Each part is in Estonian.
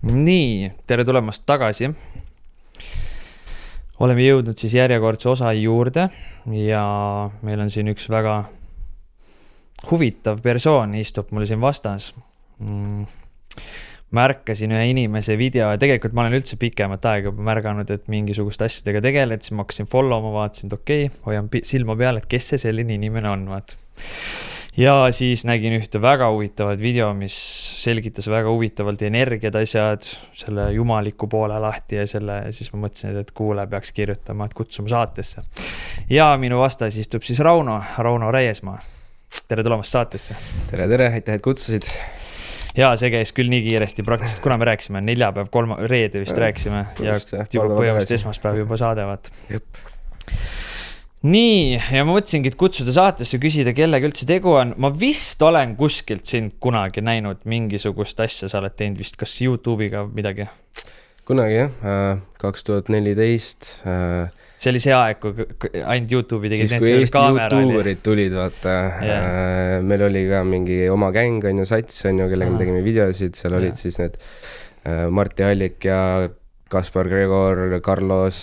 Nii, tere tulemast tagasi. Oleme jõudnud siis järjekordse osa juurde ja meil on siin üks väga huvitav persoon, istub mulle siin vastas. Märkasin ühe inimese video ja tegelikult ma olen üldse pikemat aega märganud, et mingisugust asjadega tegeled, siis ma hakkasin follow ma vaatasin, et okei, hoian silma peal, et kes see selline inimene on, vaat. Ja siis nägin ühte väga huvitavat video, mis selgitas väga huvitavalt energiad asjad, selle jumaliku poole lahti ja siis ma mõtlesin, et kuule peaks kirjutama, et kutsume saatesse. Ja minu vastas istub siis Rauno Reiesmaa. Tere tulemast saatesse. Tere, aitäh, et kutsusid. Ja see käis küll nii kiiresti praktiliselt, kuna me rääkisime, neljapäev, reede vist rääkisime ja juba põhimõtteliselt esmaspäev juba saadevad. Jep. Nii, ja ma mõtlesingi, et kutsuda saatesse, küsida, kellega üldse tegu on. Ma vist olen kuskilt sind kunagi näinud mingisugust asja, sa oled teinud vist kas YouTube'iga midagi? Kunagi jah, 2014. See oli see aeg, kui ainult YouTube'i tegid. Siis kui Eesti YouTuberid tulid, vaata, meil oli ka mingi oma gäng, sats, kellega me tegime videosid, seal olid siis need Marti Allik ja Kaspar Gregor, Carlos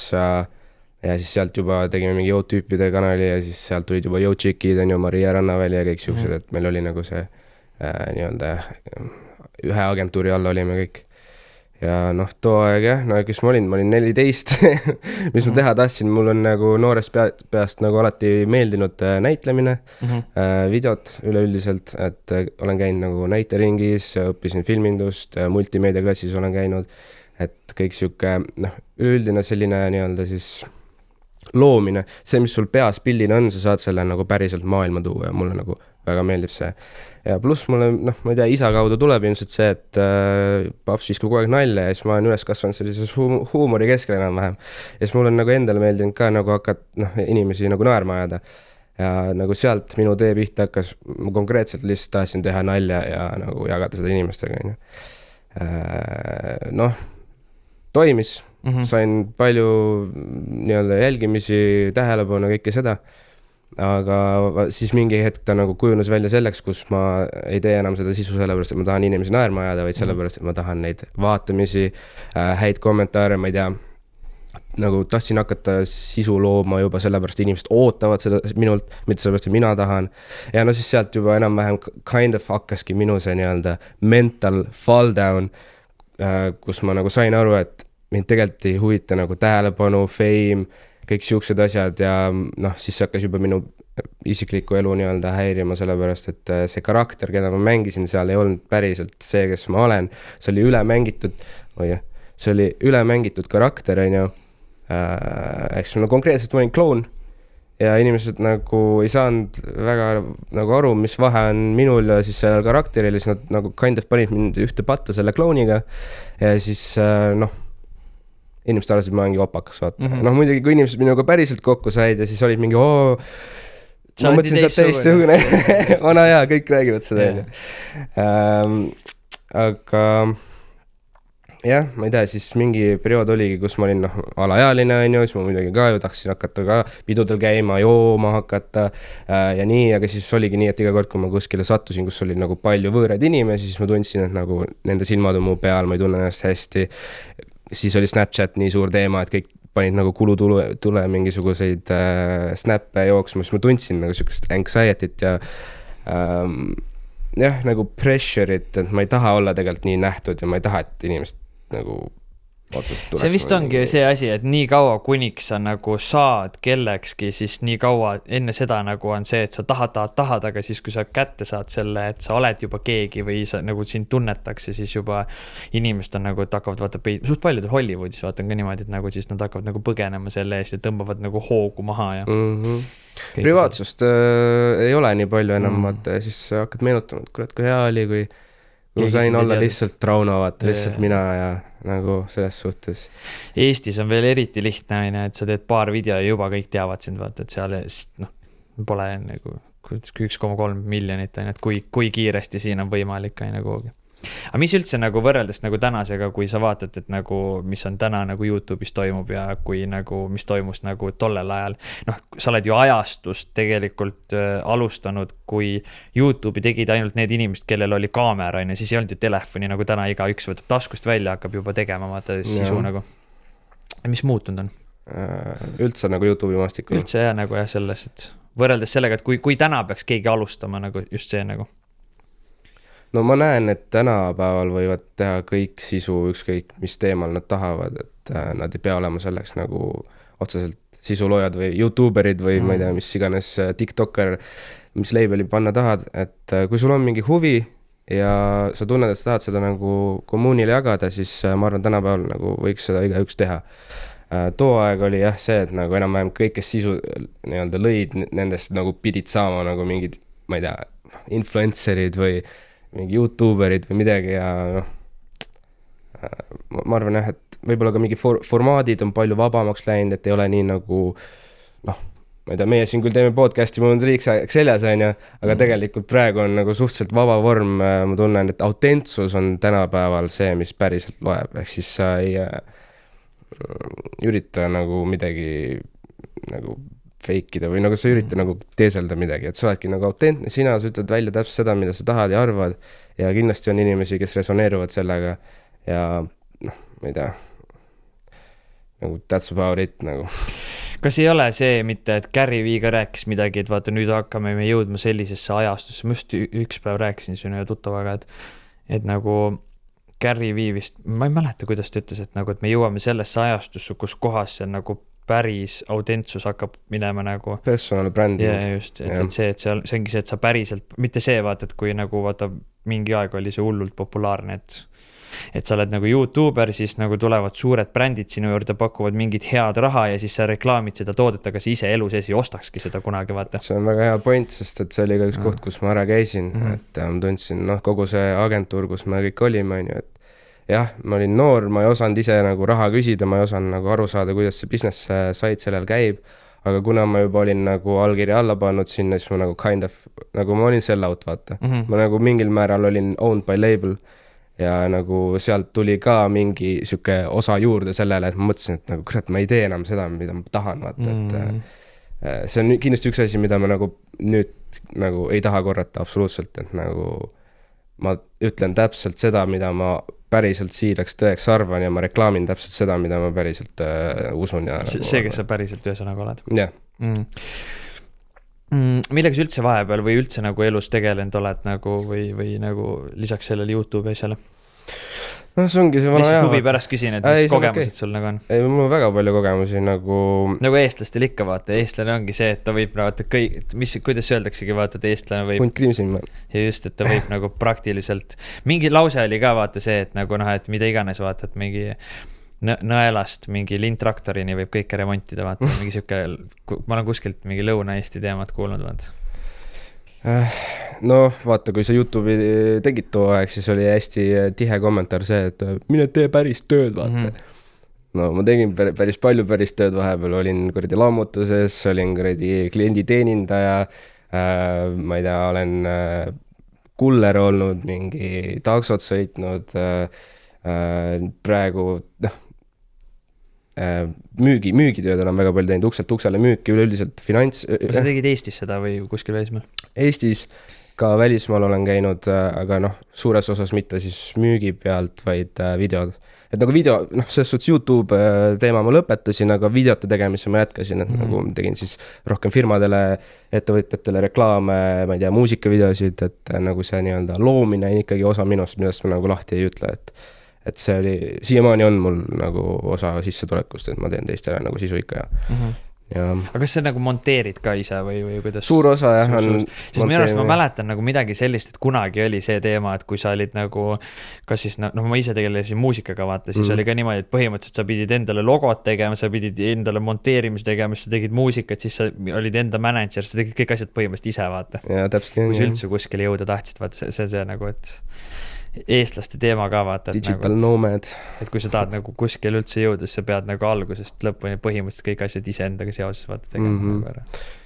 ja siis sealt juba tegime mingi Yo-tüüpide kanali ja siis sealt tulid juba Yo-tšikid, Maria Rannaväli ja kõik siuksed, et meil oli nagu see nii-öelda ühe agentuuri alla olime kõik. Ja too aeg jah, kes ma olin 14, mis ma teha tahtsin, mul on nagu noorest peast nagu alati meeldinud näitlemine, videot üleüldiselt, et olen käinud nagu näiteringis, õppisin filmindust, multimeediaklassis olen käinud, et kõik siuke, üleüldine selline nii-öelda siis loomine, see, mis sul peas pildina on, sa saad selle nagu päriselt maailma tuua ja mulle nagu väga meeldib see. Ja pluss mulle, ma ei tea, isa kaudu tuleb ilmselt see, et paps viskab kogu aeg nalja ja siis ma olen üles kasvanud sellises huumori keskel enam-vähem. Ja siis mul on nagu endale meeldinud ka nagu inimesi nagu naerma ajada. Ja nagu sealt minu tee pihta hakkas, ma konkreetselt lihtsalt tahtsin teha nalja ja nagu jagada seda inimestega. Toimis. Sain palju nii-öelda jälgimisi, tähelepanu, kõike seda. Aga siis mingi hetk ta nagu kujunes välja selleks, kus ma ei tee enam seda sisu sellepärast, et ma tahan inimesi naerma ajada, vaid sellepärast, et ma tahan neid vaatamisi, häid kommentaare, ma ei tea, nagu tahtsin hakata sisu looma juba sellepärast, inimesed ootavad seda minult, mitte sellepärast, et mina tahan. Ja siis sealt juba enam-vähem kind of hakkaski minu see nii-öelda mental fall down, kus ma nagu sain aru, et mind tegelikult ei huvita nagu tähelepanu, fame, kõik siuksed asjad ja siis hakkas juba minu isikliku elu nii-öelda häirima sellepärast, et see karakter, keda ma mängisin seal, ei olnud päriselt see, kes ma olen. See oli ülemängitud karakter, eks konkreetselt ma olin kloun ja inimesed nagu ei saanud väga nagu aru, mis vahe on minul ja siis sellel karakteril, siis nad nagu kind of panid mind ühte patta selle klouniga ja siis inimesed arvasid, et ma olengi opakas, vaata. Muidugi, kui inimesed minuga päriselt kokku said ja siis olid mingi, ma mõtlesin sealt teistsugune. Vana hea, kõik räägivad seda. Aga jah, ma ei tea, siis mingi periood oligi, kus ma olin alaealine, siis ma muidugi ka ju tahtsin hakata ka pidudel käima, jooma hakata ja nii, aga siis oligi nii, et iga kord, kui ma kuskile sattusin, kus oli nagu palju võõraid inimesi, siis ma tundsin, et nagu nende silmad on mu peal, ma ei tunne ennast hästi. Siis oli Snapchat nii suur teema, et kõik panid nagu kulutule mingisuguseid snappe jooksma, siis ma tundsin nagu sellist anxiety't ja nagu pressure'it, et ma ei taha olla tegelikult nii nähtud ja ma ei taha, et inimesed nagu otsast tuleks. See vist ongi see asi, et nii kaua kuniks sa nagu saad kellekski, siis nii kaua enne seda nagu on see, et sa tahad, aga siis kui sa kätte saad selle, et sa oled juba keegi või sa nagu sind tunnetakse, siis juba inimesed on nagu, et hakkavad vaata suht paljudel Hollywoodis vaatan ka niimoodi, et nagu siis nad hakkavad nagu põgenema selle eest ja tõmbavad nagu hoogu maha ja privaatsust ei ole nii palju enam, vaata ja siis hakkad meenutama, et kurat, kui hea oli, kui ma sain olla lihtsalt Rauno, vaata, lihtsalt mina ja nagu selles suhtes. Eestis on veel eriti lihtne, et sa teed paar video ja juba kõik teavad sind, vaata, et seal pole nagu 1,3 miljonit, et kui kiiresti siin on võimalik kuhugi. aga mis üldse nagu võrreldes nagu tänasega, kui sa vaatad, et nagu, mis on täna nagu YouTube'is toimub ja kui nagu, mis toimus nagu tollel ajal. Noh, sa oled ju ajastust tegelikult alustanud, kui YouTube'i tegid ainult need inimesed, kellel oli kaamera, ja siis ei olnud ju telefoni, nagu täna igaüks võtab taskust välja, hakkab juba tegema vaata sisu nagu. Mis muutunud on? Üldse nagu YouTube'i maastikul? Üldse jah, nagu jah, selles, et võrreldes sellega, et kui täna peaks keegi alustama nagu just see nagu. No ma näen, et tänapäeval võivad teha kõik sisu, ükskõik mis teemal nad tahavad, et nad ei pea olema selleks nagu otseselt sisuloojad või YouTuberid või ma ei tea, mis iganes TikToker, mis labeli panna tahad, et kui sul on mingi huvi ja sa tunned, et sa tahad seda nagu kommuunile jagada, siis ma arvan, tänapäeval nagu võiks seda igaüks teha. Too aeg oli jah see, et nagu enam-vähem kõik, kes sisu nii-öelda lõid, nendest nagu pidid saama nagu mingid, ma ei tea, influencerid või mingi YouTuberid või midagi ja noh, ma arvan jah, et võib-olla ka mingi formaadid on palju vabamaks läinud, et ei ole nii nagu noh, ma ei tea, meie siin küll teeme podcasti, mul on riik seljas on ja, aga tegelikult praegu on nagu suhteliselt vaba vorm, ma tunnen, et autentsus on tänapäeval see, mis päriselt loeb, ehk siis sa ei ürita nagu midagi nagu feikida või nagu sa ürita nagu teeselda midagi, et sa oledki nagu autentne, sina sa ütled välja täpselt seda, mida sa tahad ja arvad ja kindlasti on inimesi, kes resoneeruvad sellega ja noh, ma ei tea, nagu that's about it nagu. Kas ei ole see mitte, et Gary Vee ka rääkis midagi, et vaata nüüd hakkame me jõudma sellisesse ajastusse, ma just üks päev rääkisin sinu ja tuttavaga, et nagu Gary Vee vist, ma ei mäleta, kuidas ta ütles, et nagu, et me jõuame sellesse ajastusse, kus kohas see nagu päris autentsus hakkab minema nagu personal branding. Ja just, et see ongi see, et sa päriselt, mitte see vaata, et kui nagu vaata mingi aeg oli see hullult populaarne, et sa oled nagu YouTuber, siis nagu tulevad suured brändid sinu juurde, pakuvad mingit head raha ja siis sa reklaamid seda toodet, aga sa ise elu sees ei ostakski seda kunagi, vaata. See on väga hea point, sest et see oli ka üks koht, kus ma ära käisin, et ma tundsin, noh, kogu see agentuur, kus me kõik olime, et jah, ma olin noor, ma ei osanud ise nagu raha küsida, ma ei osanud nagu aru saada, kuidas see business site sellel käib, aga kuna ma juba olin nagu allkirja alla pannud sinna, siis ma nagu kind of, nagu ma olin sell out, vaata. Ma nagu mingil määral olin owned by label ja nagu sealt tuli ka mingi siuke osa juurde sellele, et ma mõtlesin, et nagu kurat, ma ei tee enam seda, mida ma tahan, vaata, et see on kindlasti üks asi, mida ma nagu nüüd nagu ei taha korrata absoluutselt, et nagu ma ütlen täpselt seda, mida ma päriselt siiraks tõeks arvan ja ma reklaamin täpselt seda, mida ma päriselt usun ja see, kes sa päriselt ühesõnaga oled. Jah. Millega sa üldse vahepeal või üldse nagu elus tegelenud oled nagu või nagu lisaks sellele YouTube asjale? No see ongi see vana lihtsalt huvi pärast küsin, et mis kogemused sul nagu on? Ei, mul on väga palju kogemusi nagu eestlastel ikka vaata, eestlane ongi see, et ta võib vaata kõik, kuidas öeldaksegi vaata, et eestlane võib Hunt Grimsinman. Ja just, et ta võib nagu praktiliselt mingi lause oli ka vaata see, et nagu noh, et mida iganes vaata, et mingi nõelast mingi lintraktorini võib kõike remontida vaata, mingi siuke, ma olen kuskilt mingi Lõuna-Eesti teemat kuulnud vaata. No vaata, kui sa YouTube'i tegid too aeg, siis oli hästi tihe kommentaar see, et mine tee päris tööd, vaata. No ma tegin päris palju päris tööd vahepeal, olin kuradi lammutuses, olin kuradi kliendi teenindaja, ma ei tea, olen kuller olnud, mingi taksot sõitnud, praegu müügitööd olen väga palju teinud, ukselt uksele müüki, üleüldiselt finants. Kas sa tegid Eestis seda või kuskil välismaal? Eestis, ka välismaal olen käinud, aga noh, suures osas mitte siis müügi pealt, vaid videod. Et nagu video, noh, selles suhtes YouTube teema ma lõpetasin, aga videote tegemise ma jätkasin, et nagu tegin siis rohkem firmadele, ettevõtjatele reklaame, ma ei tea, muusikavideosid, et nagu see nii-öelda loomine on ikkagi osa minust, millest ma nagu lahti ei ütle, et see oli, siiamaani on mul nagu osa sissetulekust, et ma teen teistele nagu sisu ikka ja aga kas sa nagu monteerid ka ise või kuidas? Suur osa jah on. Siis minu arust ma mäletan nagu midagi sellist, et kunagi oli see teema, et kui sa olid nagu, kas siis, noh, ma ise tegelesin muusikaga vaata, siis oli ka niimoodi, et põhimõtteliselt sa pidid endale logot tegema, sa pidid endale monteerimise tegema, sa tegid muusikat, siis sa olid enda manager, sa tegid kõik asjad põhimõtteliselt ise vaata. Ja täpselt nii. Kui sa üldse kuskile jõuda tahtsid, vaata see nagu, et eestlaste teema ka vaata. Digital nagu, nomad. Et kui sa tahad nagu kuskil üldse jõuda, siis sa pead nagu algusest lõpuni põhimõtteliselt kõik asjad ise endaga seoses vaata tegema nagu ära.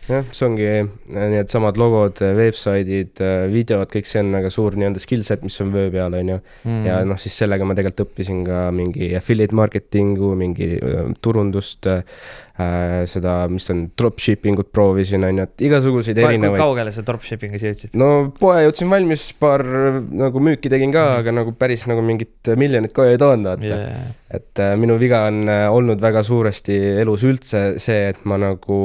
jah, see ongi need samad logod, webside'id, videod, kõik see on väga suur nii-öelda skillset, mis on vöö peal, on ju. Ja noh, siis sellega ma tegelikult õppisin ka mingi affiliate marketingu, mingi turundust, seda, mis on dropshippingut proovisin, on ju, et igasuguseid erinevaid. Kui kaugele sa dropshippingus jõudsid? No poe jõudsin valmis, paar nagu müüki tegin ka, aga nagu päris nagu mingit miljonit koju ei toonud, vaata. Et minu viga on olnud väga suuresti elus üldse see, et ma nagu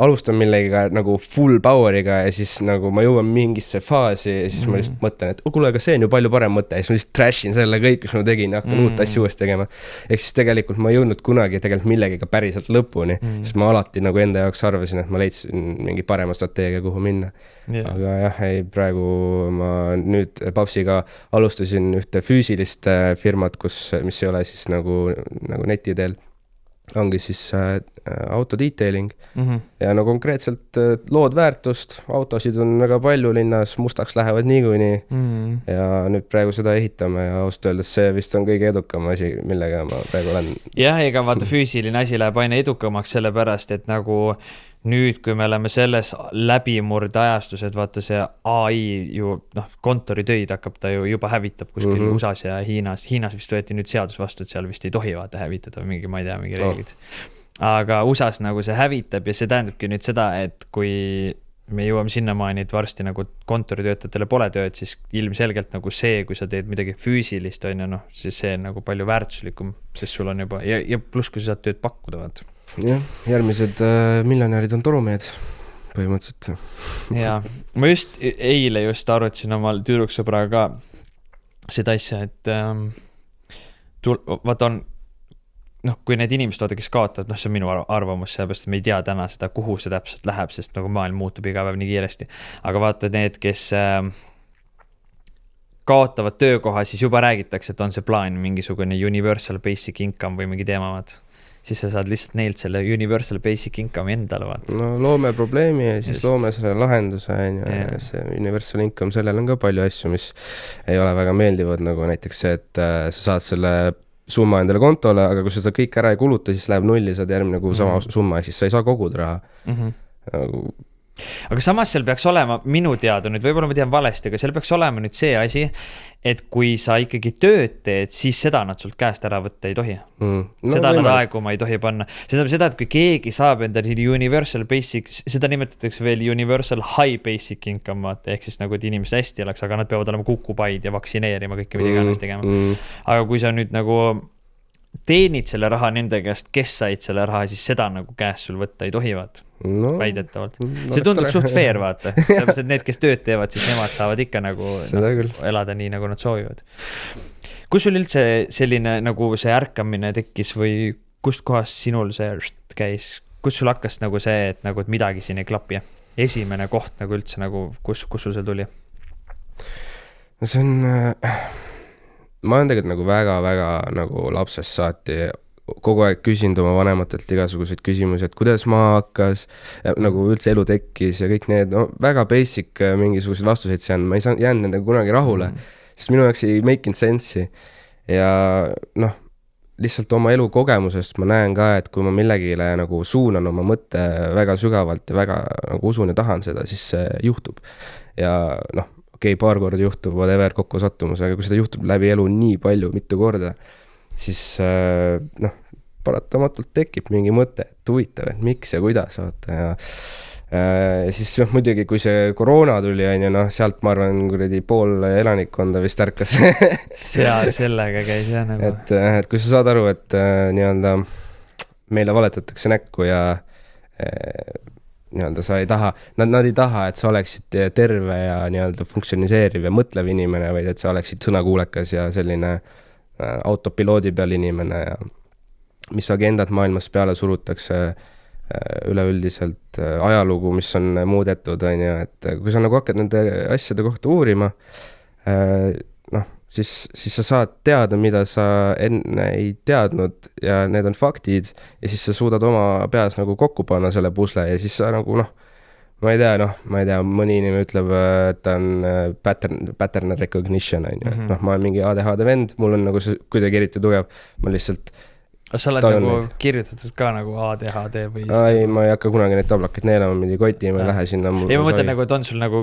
alustan millegiga nagu full power'iga ja siis nagu ma jõuan mingisse faasi ja siis ma lihtsalt mõtlen, et kuule, aga see on ju palju parem mõte ja siis ma lihtsalt trashin selle kõik, mis ma tegin ja hakkan uut asju uuesti tegema. Ehk siis tegelikult ma ei jõudnud kunagi tegelikult millegiga päriselt lõpuni, sest ma alati nagu enda jaoks arvasin, et ma leidsin mingi parema strateegia, kuhu minna. Aga jah, ei, praegu ma nüüd Papsiga alustasin ühte füüsilist firmat, mis ei ole siis nagu neti teel. Ongi siis auto detailing ja no konkreetselt lood väärtust, autosid on väga palju linnas, mustaks lähevad niikuinii ja nüüd praegu seda ehitame ja ausalt öeldes see vist on kõige edukam asi, millega ma praegu olen. Jah, ega vaata füüsiline asi läheb aina edukamaks sellepärast, et nagu nüüd, kui me oleme selles läbimurde ajastus, et vaata see AI ju, kontoritöid hakkab ta ju juba hävitab kuskil USAs ja Hiinas. Hiinas vist võeti nüüd seadus vastu, et seal vist ei tohi vaata hävitada mingi, ma ei tea, mingi reeglid. Aga USAs nagu see hävitab ja see tähendabki nüüd seda, et kui me jõuame sinnamaani, et varsti nagu kontoritöötajatele pole tööd, siis ilmselgelt nagu see, kui sa teed midagi füüsilist, on ju, siis see on nagu palju väärtuslikum, sest sul on juba, ja plus kui sa saad tööd pakkuda, vaata. Jah, järgmised miljonärid on torumehed põhimõtteliselt. Ja, ma eile arutasin omal tüdruksõbraga ka seda asja, et vaata on, kui need inimesed vaata, kes kaotavad, see on minu arvamus, sellepärast, et me ei tea täna seda, kuhu see täpselt läheb, sest nagu maailm muutub iga päev nii kiiresti. Aga vaata need, kes kaotavad töökoha, siis juba räägitakse, et on see plaan mingisugune universal basic income või mingi teemavad. Siis sa saad lihtsalt neilt selle universal basic income endale vaata. No loome probleemi ja siis loome selle lahenduse ja see universal income, sellel on ka palju asju, mis ei ole väga meeldivad, nagu näiteks see, et sa saad selle summa endale kontole, aga kui sa seda kõik ära ei kuluta, siis läheb nulli, saad järgmine kuu sama summa, siis sa ei saa koguda raha. Aga samas seal peaks olema, minu teada nüüd, võib-olla ma tean valesti, aga seal peaks olema nüüd see asi, et kui sa ikkagi tööd teed, siis seda nad sult käest ära võtta ei tohi. Seda nad aeguma ei tohi panna. Seda, et kui keegi saab endale universal basic, seda nimetatakse veel universal high basic income, vaata, ehk siis nagu, et inimesed hästi elaks, aga nad peavad olema kukupaid ja vaksineerima kõike, mida iganes tegema. Aga kui sa nüüd nagu teenid selle raha nende käest, kes said selle raha, siis seda nagu käest sul võtta ei tohi, vaata. Väidetavalt. See tunduks suht fair, vaata. Sellepärast, et need, kes tööd teevad, siis nemad saavad ikka nagu elada nii, nagu nad soovivad. Kus sul üldse selline nagu see ärkamine tekkis või kust kohast sinul see käis? Kus sul hakkas nagu see, et midagi siin ei klapi? Esimene koht nagu üldse, nagu, kus sul see tuli? See on... Ma olen tegelikult nagu väga-väga nagu lapsest saati kogu aeg küsinud oma vanematelt igasuguseid küsimusi, et kuidas maa hakkas, nagu üldse elu tekkis ja kõik need väga basic mingisugused vastuseid see on. Ma ei jäänud nendega kunagi rahule, sest minu jaoks ei make sense'i. Ja lihtsalt oma elu kogemusest ma näen ka, et kui ma millegile nagu suunan oma mõtte väga sügavalt ja väga nagu usun ja tahan seda, siis see juhtub. Ja paar korda juhtub, whatever, kokku sattumus, aga kui seda juhtub läbi elu nii palju, mitu korda, siis paratamatult tekib mingi mõte, et huvitav, et miks ja kuidas, vaata, ja siis muidugi, kui see koroona tuli, sealt ma arvan, pool elanikkonda vist ärkas. Seal sellega käis jah nagu. Et kui sa saad aru, et nii-öelda meile valetatakse näkku ja nii-öelda sa ei taha, nad ei taha, et sa oleksid terve ja nii-öelda funksioniseeriv ja mõtlev inimene, vaid et sa oleksid sõnakuulekas ja selline autopiloodi peal inimene ja mis agendat maailmas peale surutakse üleüldiselt ajalugu, mis on muudetud, on ju, et kui sa nagu hakkad nende asjade kohta uurima, siis sa saad teada, mida sa enne ei teadnud ja need on faktid ja siis sa suudad oma peas nagu kokku panna selle pusle ja siis sa nagu ma ei tea, mõni inimene ütleb, et ta on pattern recognition, on ju. Ma olen mingi ADHD vend, mul on nagu see kuidagi eriti tugev, ma lihtsalt sa oled nagu kirjutatud ka nagu ADHD või? Ei, ma ei hakka kunagi neid tablakid neelama, mingi koti, ma ei lähe sinna. Ei, ma mõtlen nagu, et on sul nagu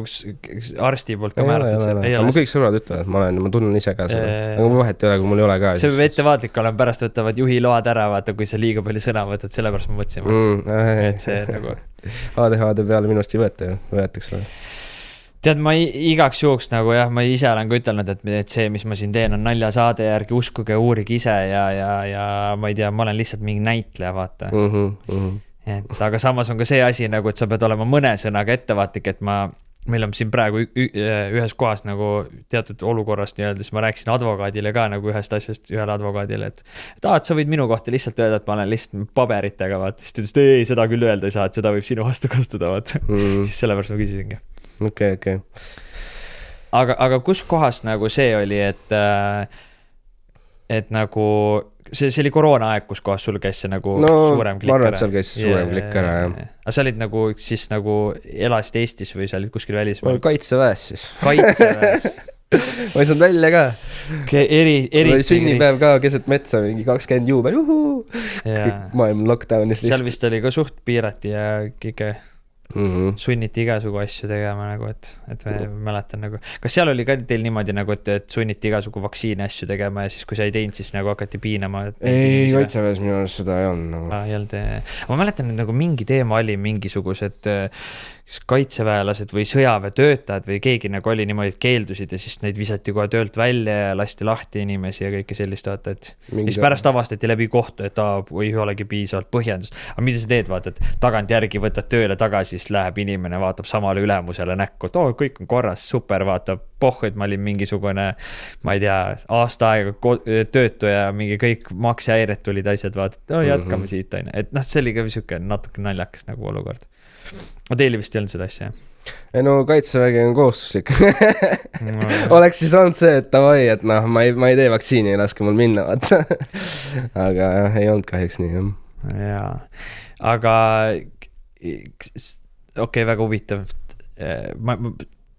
arsti poolt ka määratud. Mu kõik sõbrad ütlevad, ma tunnen ise ka seda. Aga ma vahet ei ole, kui mul ei ole ka. See võib ettevaatlik olema, pärast võtavad juhi load ära, vaata, kui sa liiga palju sõna võtad, sellepärast ma mõtlesin, et see nagu... ADHD peale minust ei võeta ju, võetakse. Tead, ma igaks juhuks nagu jah, ma ise olen ka ütelnud, et see, mis ma siin teen, on naljasaade, järgi uskuge, uurige ise ja ma ei tea, ma olen lihtsalt mingi näitleja, vaata. Et, aga samas on ka see asi nagu, et sa pead olema mõne sõnaga ettevaatlik, et meil on siin praegu ühes kohas nagu teatud olukorrast nii-öelda, siis ma rääkisin advokaadile ka nagu ühest asjast ühele advokaadile, et sa võid minu kohta lihtsalt öelda, et ma olen lihtsalt paberitega, vaata. Siis ta ütles, et ei, seda küll öelda ei saa, et seda võib sinu vastu kasutada, vaata. Siis sellepärast ma küsisingi. Okay. Aga kus kohas nagu see oli, et nagu see oli koroona aeg, kus kohas sul käis see nagu suurem klikk ära? Ma arvan, et seal käis suurem klikk ära, jah. Aga sa olid nagu siis nagu elasid Eestis või sa olid kuskil välismaal? Ma olin Kaitseväes siis. Kaitseväes. Ma ei saanud välja ka. Eriti sünnipäev ka keset metsa, mingi 20 juubel, maailm lockdownis lihtsalt. Seal vist oli ka suht piirati ja kõige sunniti igasugu asju tegema nagu, et mäletan nagu. Kas seal oli ka teil niimoodi nagu, et sunniti igasugu vaktsiini asju tegema ja siis kui sa ei teinud, siis nagu hakati piinama? Ei, Kaitseväes minu arust seda ei olnud nagu. Ma mäletan, et nagu mingi teema oli mingisugused kaitseväelased või sõjaväetöötajad või keegi nagu oli niimoodi, et keeldusid ja siis neid visati kohe töölt välja ja lasti lahti inimesi ja kõike sellist, vaata, et siis pärast avastati läbi kohtu, et ei olegi piisavalt põhjendust. Aga mida sa teed, vaata, et tagant järgi võtad tööle tagasi, siis läheb inimene, vaatab samale ülemusele näkku, et kõik on korras, super, vaatab, et ma olin mingisugune, ma ei tea, aasta aega töötu ja mingi kõik maksehäired tulid asjad, vaata, jätkame siit, on. Et see oli ka siuke natuke naljakas nagu olukord. Ma teile vist ei olnud seda asja. Ei no Kaitsevägi on kohustuslik. Oleks siis olnud see, et tavai, et ma ei tee vaktsiini ja laske mul minna. Aga ei olnud kahjuks nii. Jaa. Aga väga huvitav.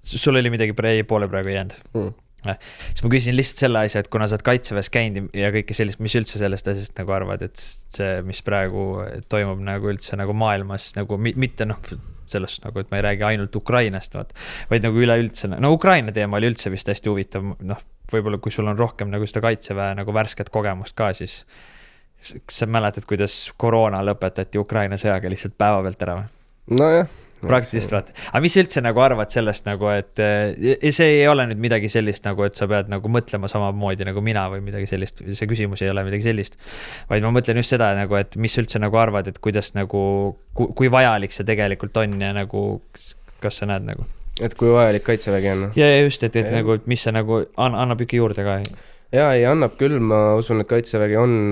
Sul oli midagi poole praegu jäänud. Siis ma küsin lihtsalt selle asja, et kuna sa oled Kaitseväes käinud ja kõike sellist, mis üldse sellest asjast nagu arvad, et see, mis praegu toimub nagu üldse nagu maailmas, nagu mitte sellest nagu, et ma ei räägi ainult Ukrainast, vaid nagu üleüldse, Ukraina teema oli üldse vist hästi huvitav, võib-olla kui sul on rohkem nagu seda Kaitseväe nagu värsket kogemust ka, siis sa mäletad, kuidas koroona lõpetati Ukraina sõjaga lihtsalt päeva pealt ära või? Nojah. Praktiliselt vaata. Aga mis üldse nagu arvad sellest nagu, et see ei ole nüüd midagi sellist nagu, et sa pead nagu mõtlema samamoodi nagu mina või midagi sellist, see küsimus ei ole midagi sellist, vaid ma mõtlen just seda nagu, et mis üldse nagu arvad, et kuidas nagu, kui vajalik see tegelikult on ja nagu, kas sa näed nagu? Et kui vajalik Kaitsevägi on? Ja just, et nagu, mis see nagu annab ikka juurde ka? Jaa, ei annab küll, ma usun, et Kaitsevägi on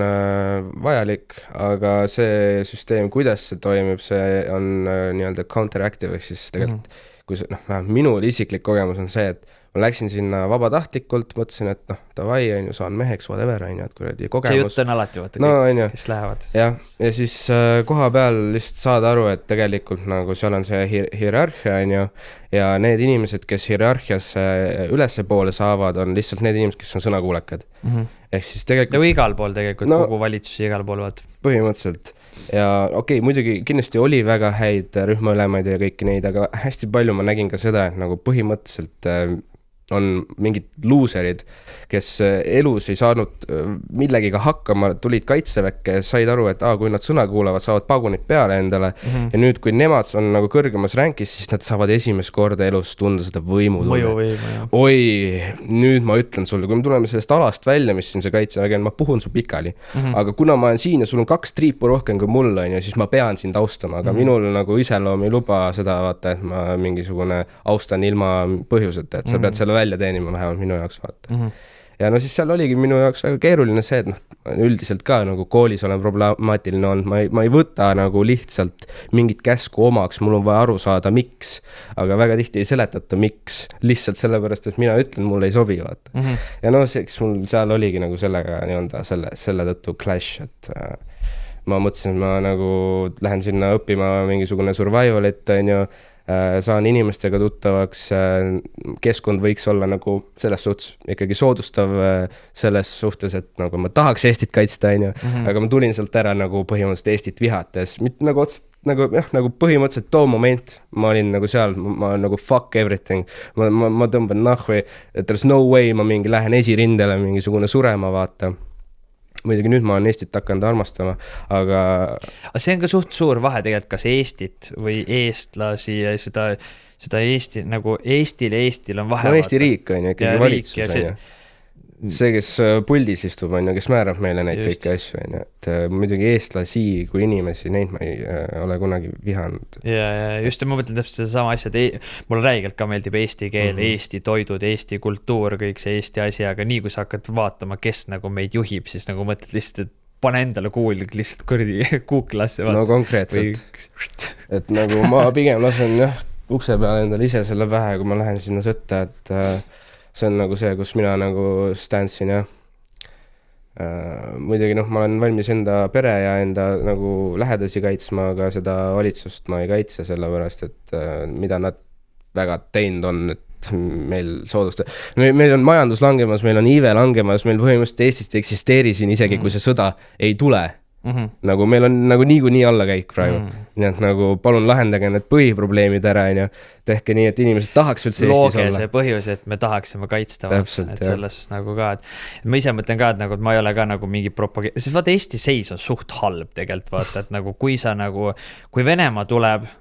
vajalik, aga see süsteem, kuidas see toimib, see on nii-öelda counteractive, siis tegelikult, kui minul isiklik kogemus on see, et ma läksin sinna vabatahtlikult, mõtlesin, et davai, saan meheks, whatever, et kuradi kogemus. See jutt on alati, vaata, kes lähevad. Ja siis koha peal lihtsalt saada aru, et tegelikult nagu seal on see hierarhia, ja need inimesed, kes hierarhias ülesse poole saavad, on lihtsalt need inimesed, kes on sõnakuulekad. Ehk siis tegelikult... igal pool tegelikult, kogu valitsus igal pool vaat. Põhimõtteliselt. Ja muidugi kindlasti oli väga häid rühmaülemaid ja kõiki neid, aga hästi palju ma nägin ka seda, et nagu põhimõtteliselt on mingid luuserid, kes elus ei saanud millegiga hakkama, tulid Kaitseväkke, said aru, et kui nad sõna kuulavad, saavad pagunid peale endale ja nüüd, kui nemad on nagu kõrgemas ränkis, siis nad saavad esimest korda elus tunda seda võimu. Oi, nüüd ma ütlen sulle, kui me tuleme sellest alast välja, mis siin see Kaitsevägi on, ma puhun su pikali. Aga kuna ma olen siin ja sul on 2 triipu rohkem kui mul on, siis ma pean sind austama, aga minul nagu iseloom ei luba seda, vaata, et ma mingisugune austan ilma põhjuseta, et sa pead selle välja teenima vähemalt minu jaoks, vaata. Ja siis seal oligi minu jaoks väga keeruline see, et üldiselt ka nagu koolis olen problemaatiline olnud, ma ei võta nagu lihtsalt mingit käsku omaks, mul on vaja aru saada, miks, aga väga tihti ei seletata, miks, lihtsalt sellepärast, et mina ütlen, mul ei sobi, vaata. Ja eks mul seal oligi nagu sellega nii-öelda selle tõttu clash, et ma mõtlesin, et ma nagu lähen sinna õppima mingisugune survivalit, saan inimestega tuttavaks, keskkond võiks olla nagu selles suhtes ikkagi soodustav selles suhtes, et nagu ma tahaks Eestit kaitsta, aga ma tulin sealt ära nagu põhimõtteliselt Eestit vihates, mitte nagu põhimõtteliselt too moment, ma olin nagu seal, ma nagu fuck everything, ma tõmban nahvi, there's no way ma mingi lähen esirindele mingisugune surema, vaata. Muidugi nüüd ma olen Eestit hakanud armastama, aga see on ka suht suur vahe tegelikult, kas Eestit või eestlasi ja seda Eesti, nagu Eestil on vahe. No Eesti riik on ju, ikkagi valitsus on ju. See, kes puldis istub, on ju, kes määrab meile neid kõiki asju, on ju. Et muidugi eestlasi kui inimesi, neid ma ei ole kunagi vihanud. Ja just, ma mõtlen täpselt seda sama asja, et mulle räigelt ka meeldib eesti keel, Eesti toidud, Eesti kultuur, kõik see Eesti asi, aga nii kui sa hakkad vaatama, kes nagu meid juhib, siis nagu mõtled lihtsalt, et pane endale kuulik lihtsalt kurdi kuuklasse. No konkreetselt. Et nagu ma pigem lasen ukse peale endale ise selle pähe, kui ma lähen sinna sõtta, et see on nagu see, kus mina nagu standsin ja muidugi ma olen valmis enda pere ja enda nagu lähedasi kaitsma, aga seda valitsust ma ei kaitse sellepärast, et mida nad väga teinud on, et meil soodustab. Meil on majandus langemas, meil on iive langemas, meil põhimõtteliselt Eestist eksisteeri siin isegi, kui see sõda ei tule. Nagu meil on nagu niikuinii allakäik praegu. Nii et nagu palun lahendage need põhiprobleemid ära, tehke nii, et inimesed tahaks üldse Eestis olla. Looge see põhjus, et me tahaksime kaitsta. Täpselt, et selles nagu ka, et ma ise mõtlen ka, et nagu, et ma ei ole ka nagu mingi sest vaata Eesti seis on suht halb tegelikult, vaata, et nagu kui sa nagu, kui Venemaa tuleb,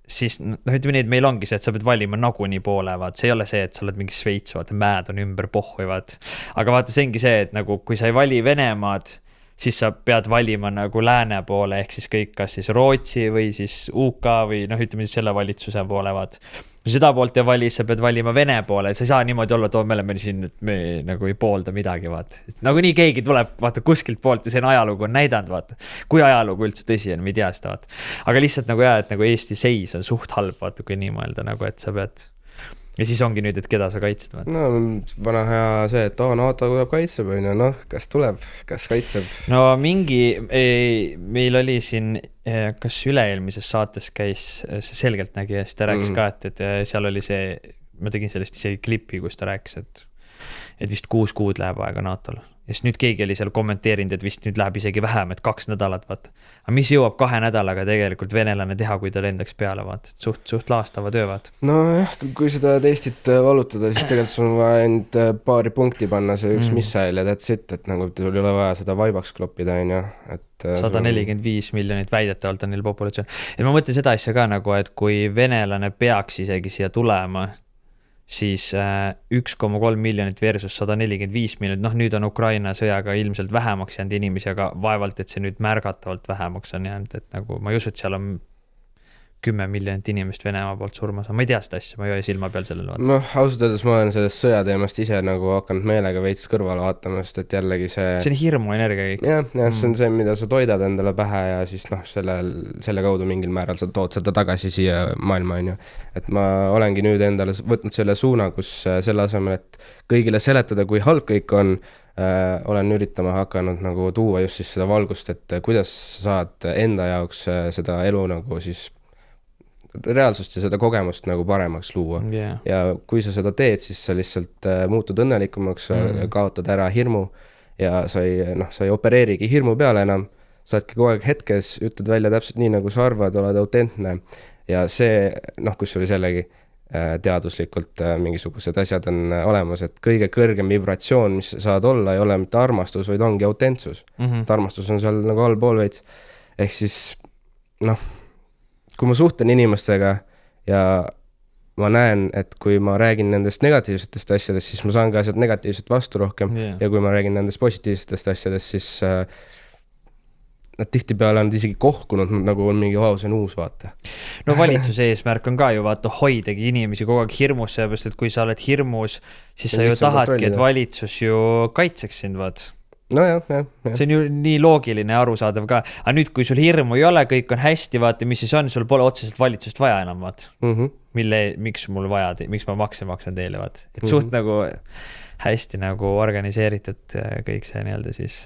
siis ütleme nii, et meil ongi see, et sa pead valima nagunii poole, vaat see ei ole see, et sa oled mingi Šveits, vaata mäed on ümber pohhuivad, aga vaata see ongi see, et nagu kui sa ei vali Venemaad, siis sa pead valima nagu lääne poole, ehk siis kõik, kas siis Rootsi või siis UK või ütleme siis selle valitsuse poole, vaat. Kui seda poolt ei vali, sa pead valima Vene poole, sa ei saa niimoodi olla, et me oleme siin, et me nagu ei poolda midagi, vaat. Nagu nii keegi tuleb, vaata, kuskilt poolt ja see ajalugu on näidanud, vaata. Kui ajalugu üldse tõsi on, me ei tea seda, vaat. Aga lihtsalt nagu et nagu Eesti seis on suht halb, vaata, kui nii mõelda, nagu, et sa pead. Ja siis ongi nüüd, et keda sa kaitsed? Vaata. No vana hea see, et NATO tuleb kaitseb, kas tuleb, kas kaitseb? No meil oli siin, kas üle-eelmises saates käis see selgelt nägi ja siis ta rääkis ka, et seal oli see, ma tegin sellest isegi klipi, kus ta rääkis, et vist 6 kuud läheb aega NATO-l. Ja siis nüüd keegi oli seal kommenteerinud, et vist nüüd läheb isegi vähem, et 2 nädalat, vaata. Aga mis jõuab 2 nädalaga tegelikult venelane teha, kui ta lendaks peale, vaata. Suht laastava töö, vaata. No kui seda Eestit valutada, siis tegelikult sul on vaja ainult paari punkti panna see üks missail ja that's it, et nagu sul ei ole vaja seda vaibaks kloppida, on ju. 145 miljonit väidetavalt on neil populatsioon. Ja ma mõtlen seda asja ka nagu, et kui venelane peaks isegi siia tulema, siis 1,3 miljonit versus 145 miljonit, nüüd on Ukraina sõjaga ilmselt vähemaks jäänud inimesi, aga vaevalt, et see nüüd märgatavalt vähemaks on jäänud, et nagu ma ei usu, et seal on 10 miljonit inimest Venemaa poolt surmas, ma ei tea seda asja, ma ei ole silma peal sellele vaata. Ausalt öeldes ma olen sellest sõjateemast ise nagu hakanud meelega veits kõrvale vaatama, sest et jällegi see on hirmu energia kõik. Ja see on see, mida sa toidad endale pähe ja siis selle kaudu mingil määral sa tood seda tagasi siia maailma, on ju. Et ma olengi nüüd endale võtnud selle suuna, kus selle asemel, et kõigile seletada, kui halb kõik on, olen üritama hakanud nagu tuua just siis seda valgust, et kuidas saad enda jaoks seda elu nagu siis reaalsust ja seda kogemust nagu paremaks luua. Ja kui sa seda teed, siis sa lihtsalt muutud õnnelikumaks, kaotad ära hirmu ja sa ei opereerigi hirmu peale enam, sa oledki kogu aeg hetkes, ütled välja täpselt nii, nagu sa arvad, oled autentne ja see, kus oli sellegi teaduslikult mingisugused asjad on olemas, et kõige kõrgem vibratsioon, mis saad olla, ei ole mitte armastus, vaid ongi autentsus. Armastus on seal nagu allpool veits. Ehk siis, kui ma suhtlen inimestega ja ma näen, et kui ma räägin nendest negatiivsetest asjadest, siis ma saan ka sealt negatiivset vastu rohkem ja kui ma räägin nendest positiivsetest asjadest, siis nad tihtipeale on isegi kohkunud, nagu on mingi see on uus, vaata. No valitsuse eesmärk on ka ju vaata hoidagi inimesi kogu aeg hirmus, seepärast, et kui sa oled hirmus, siis sa ju tahadki, et valitsus ju kaitseks sind, vaat. No jah. See on ju nii loogiline ja arusaadav ka. Aga nüüd, kui sul hirmu ei ole, kõik on hästi, vaata, mis siis on, sul pole otseselt valitsust vaja enam, vaata. Miks mul vaja, miks ma maksan teile, vaata. Et suht nagu hästi nagu organiseeritud kõik see nii-öelda siis.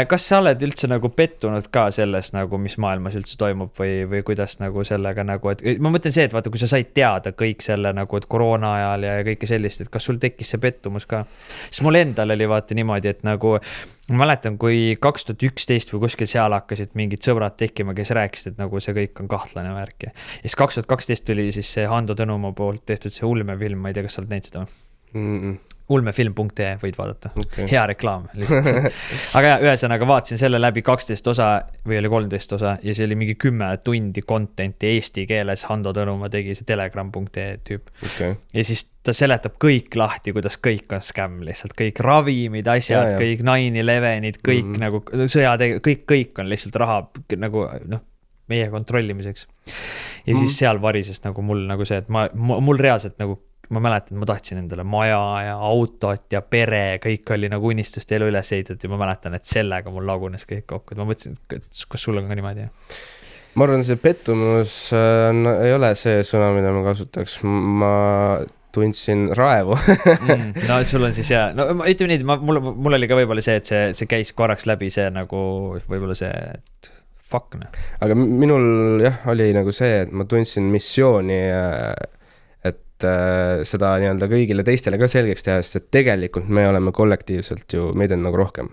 Kas sa oled üldse nagu pettunud ka selles nagu, mis maailmas üldse toimub või kuidas nagu sellega nagu, et ma mõtlen see, et vaata, kui sa said teada kõik selle nagu, et koroona ajal ja kõike sellist, et kas sul tekkis see pettumus ka? Siis mul endal oli vaata niimoodi, et nagu ma mäletan, kui 2011 või kuskil seal hakkasid mingid sõbrad tekkima, kes rääkisid, et nagu see kõik on kahtlane värk. Ja siis 2012 tuli siis see Hando Tõnumaa poolt tehtud see ulmefilm, ma ei tea, kas sa oled näinud seda? ulmefilm.ee võid vaadata, hea reklaam lihtsalt. Aga ja, ühesõnaga vaatasin selle läbi 12 osa või oli 13 osa ja see oli mingi 10 tundi contenti eesti keeles. Hando Tõnumaa tegi see telegram.ee tüüp. Ja siis ta seletab kõik lahti, kuidas kõik on scam lihtsalt, kõik ravimid, asjad, kõik 9/11, kõik nagu sõjad, kõik on lihtsalt raha nagu meie kontrollimiseks. Ja siis seal varises nagu mul nagu see, et mul reaalselt nagu ma mäletan, ma tahtsin endale maja ja autot ja pere, kõik oli nagu unistuste elu üles ehitatud ja ma mäletan, et sellega mul lagunes kõik kokku. Ma mõtlesin, et kas sul on ka niimoodi? Ma arvan, see pettumus ei ole see sõna, mida ma kasutaks. Ma tundsin raevu. No sul on siis no ütleme nii, mul oli ka võib-olla see, et see käis korraks läbi see nagu võib-olla see, et fuck. Aga minul oli nagu see, et ma tundsin missiooni seda nii-öelda kõigile teistele ka selgeks teha, sest et tegelikult me oleme kollektiivselt ju, meid on nagu rohkem.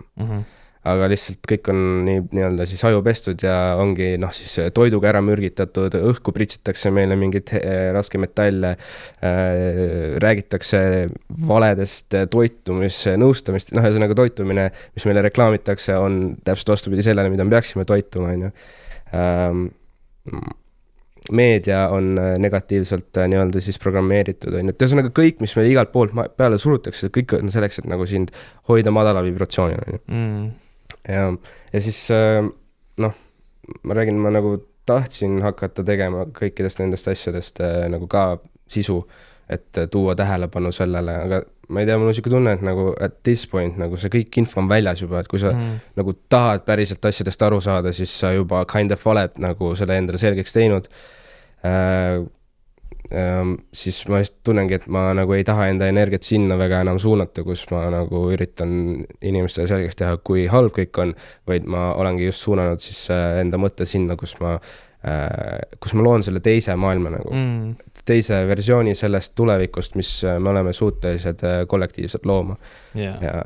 Aga lihtsalt kõik on nii-öelda siis ajupestud ja ongi siis toiduga ära mürgitatud, õhku pritsitakse meile mingit raske metalle, räägitakse valedest toitumise nõustamist, ühesõnaga toitumine, mis meile reklaamitakse, on täpselt vastupidi sellele, mida me peaksime toituma, meedia on negatiivselt nii-öelda siis programmeeritud, ühesõnaga kõik, mis meil igalt poolt peale surutakse, kõik on selleks, et nagu sind hoida madala vibratsiooni. Ja siis ma räägin, ma nagu tahtsin hakata tegema kõikidest nendest asjadest nagu ka sisu, et tuua tähelepanu sellele, aga ma ei tea, mul on siuke tunne, et nagu at this point nagu see kõik info on väljas juba, et kui sa nagu tahad päriselt asjadest aru saada, siis sa juba kind of oled nagu selle endale selgeks teinud. Siis ma lihtsalt tunnengi, et ma nagu ei taha enda energiat sinna väga enam suunata, kus ma nagu üritan inimestele selgeks teha, kui halb kõik on, vaid ma olengi just suunanud siis enda mõtte sinna, kus ma loon selle teise maailma nagu teise versiooni sellest tulevikust, mis me oleme suutelised kollektiivselt looma. Ja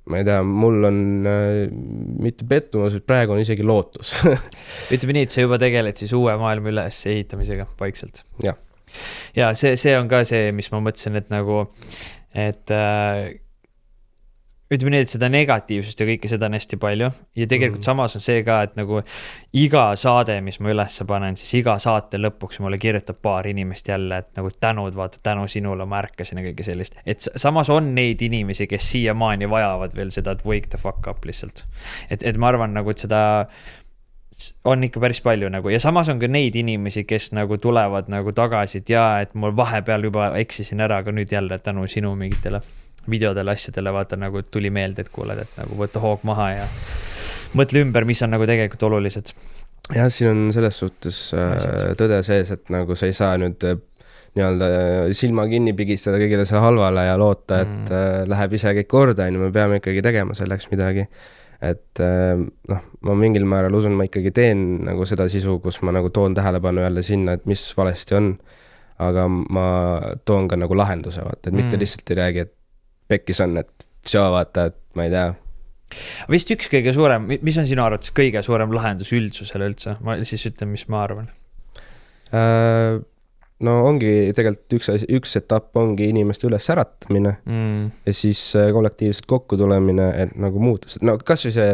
ma ei tea, mul on mitte pettumus, et praegu on isegi lootus. Ütleme nii, et sa juba tegeled siis uue maailma üles ehitamisega vaikselt. Ja see on ka see, mis ma mõtlesin, et nagu, et ütleme nii, et seda negatiivsust ja kõike seda on hästi palju ja tegelikult samas on see ka, et nagu iga saade, mis ma üles panen, siis iga saate lõpuks mulle kirjutab paar inimest jälle, et nagu tänu sinule ma ärkasin ja kõike sellist. Et samas on neid inimesi, kes siiamaani vajavad veel seda, et wake the fuck up lihtsalt. Et ma arvan nagu, et seda on ikka päris palju nagu ja samas on ka neid inimesi, kes nagu tulevad nagu tagasi, et mul vahepeal juba eksisin ära, aga nüüd jälle tänu sinu mingitele videodele, asjadele vaata nagu tuli meelde, et kuuled, et nagu võtta hoog maha ja mõtle ümber, mis on nagu tegelikult olulised. Ja siin on selles suhtes tõde sees, et nagu sa ei saa nüüd nii-öelda silma kinni pigistada kõigile see halvale ja loota, et läheb ise kõik korda, me peame ikkagi tegema selleks midagi. Et ma mingil määral usun, ma ikkagi teen nagu seda sisu, kus ma nagu toon tähelepanu jälle sinna, et mis valesti on, aga ma toon ka nagu lahenduse, vaata, et mitte lihtsalt ei räägi, et pekkis on, et vaata, et ma ei tea. Vist üks kõige suurem, mis on sinu arvates kõige suurem lahendus üldsusele üldse? Ma siis ütlen, mis ma arvan. No ongi tegelikult üks etapp ongi inimeste üles äratamine ja siis kollektiivselt kokku tulemine, et nagu muuta. No kas või see,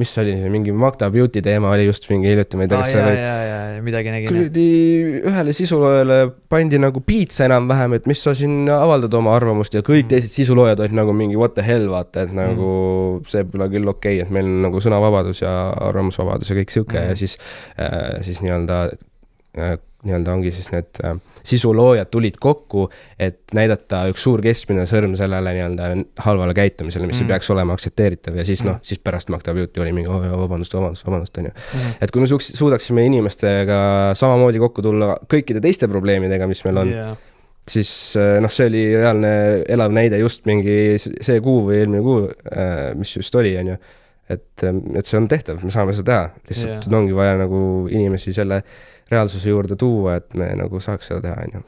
mis oli see, mingi Magda Beauty teema oli just mingi hiljuti, ma ei tea, kas ja midagi nägin. Ühele sisuloojale pandi nagu piitsa enam vähem, et mis sa siin avaldad oma arvamust ja kõik teised sisuloojad olid nagu mingi what the hell, vaata, et nagu see pole küll okei, et meil on nagu sõnavabadus ja arvamusvabadus ja kõik siuke ja siis nii-öelda ongi siis need sisuloojad tulid kokku, et näidata üks suur keskmine sõrm sellele nii-öelda halvale käitumisele, mis ei peaks olema aktsepteeritav ja siis siis pärast Magda Beauty oli mingi vabandust, on ju. Et kui me suudaksime inimestega samamoodi kokku tulla kõikide teiste probleemidega, mis meil on, siis see oli reaalne elav näide just mingi see kuu või eelmine kuu, mis just oli, on ju. et see on tehtav, me saame seda teha, lihtsalt ongi vaja nagu inimesi selle reaalsuse juurde tuua, et me nagu saaks seda teha, on ju.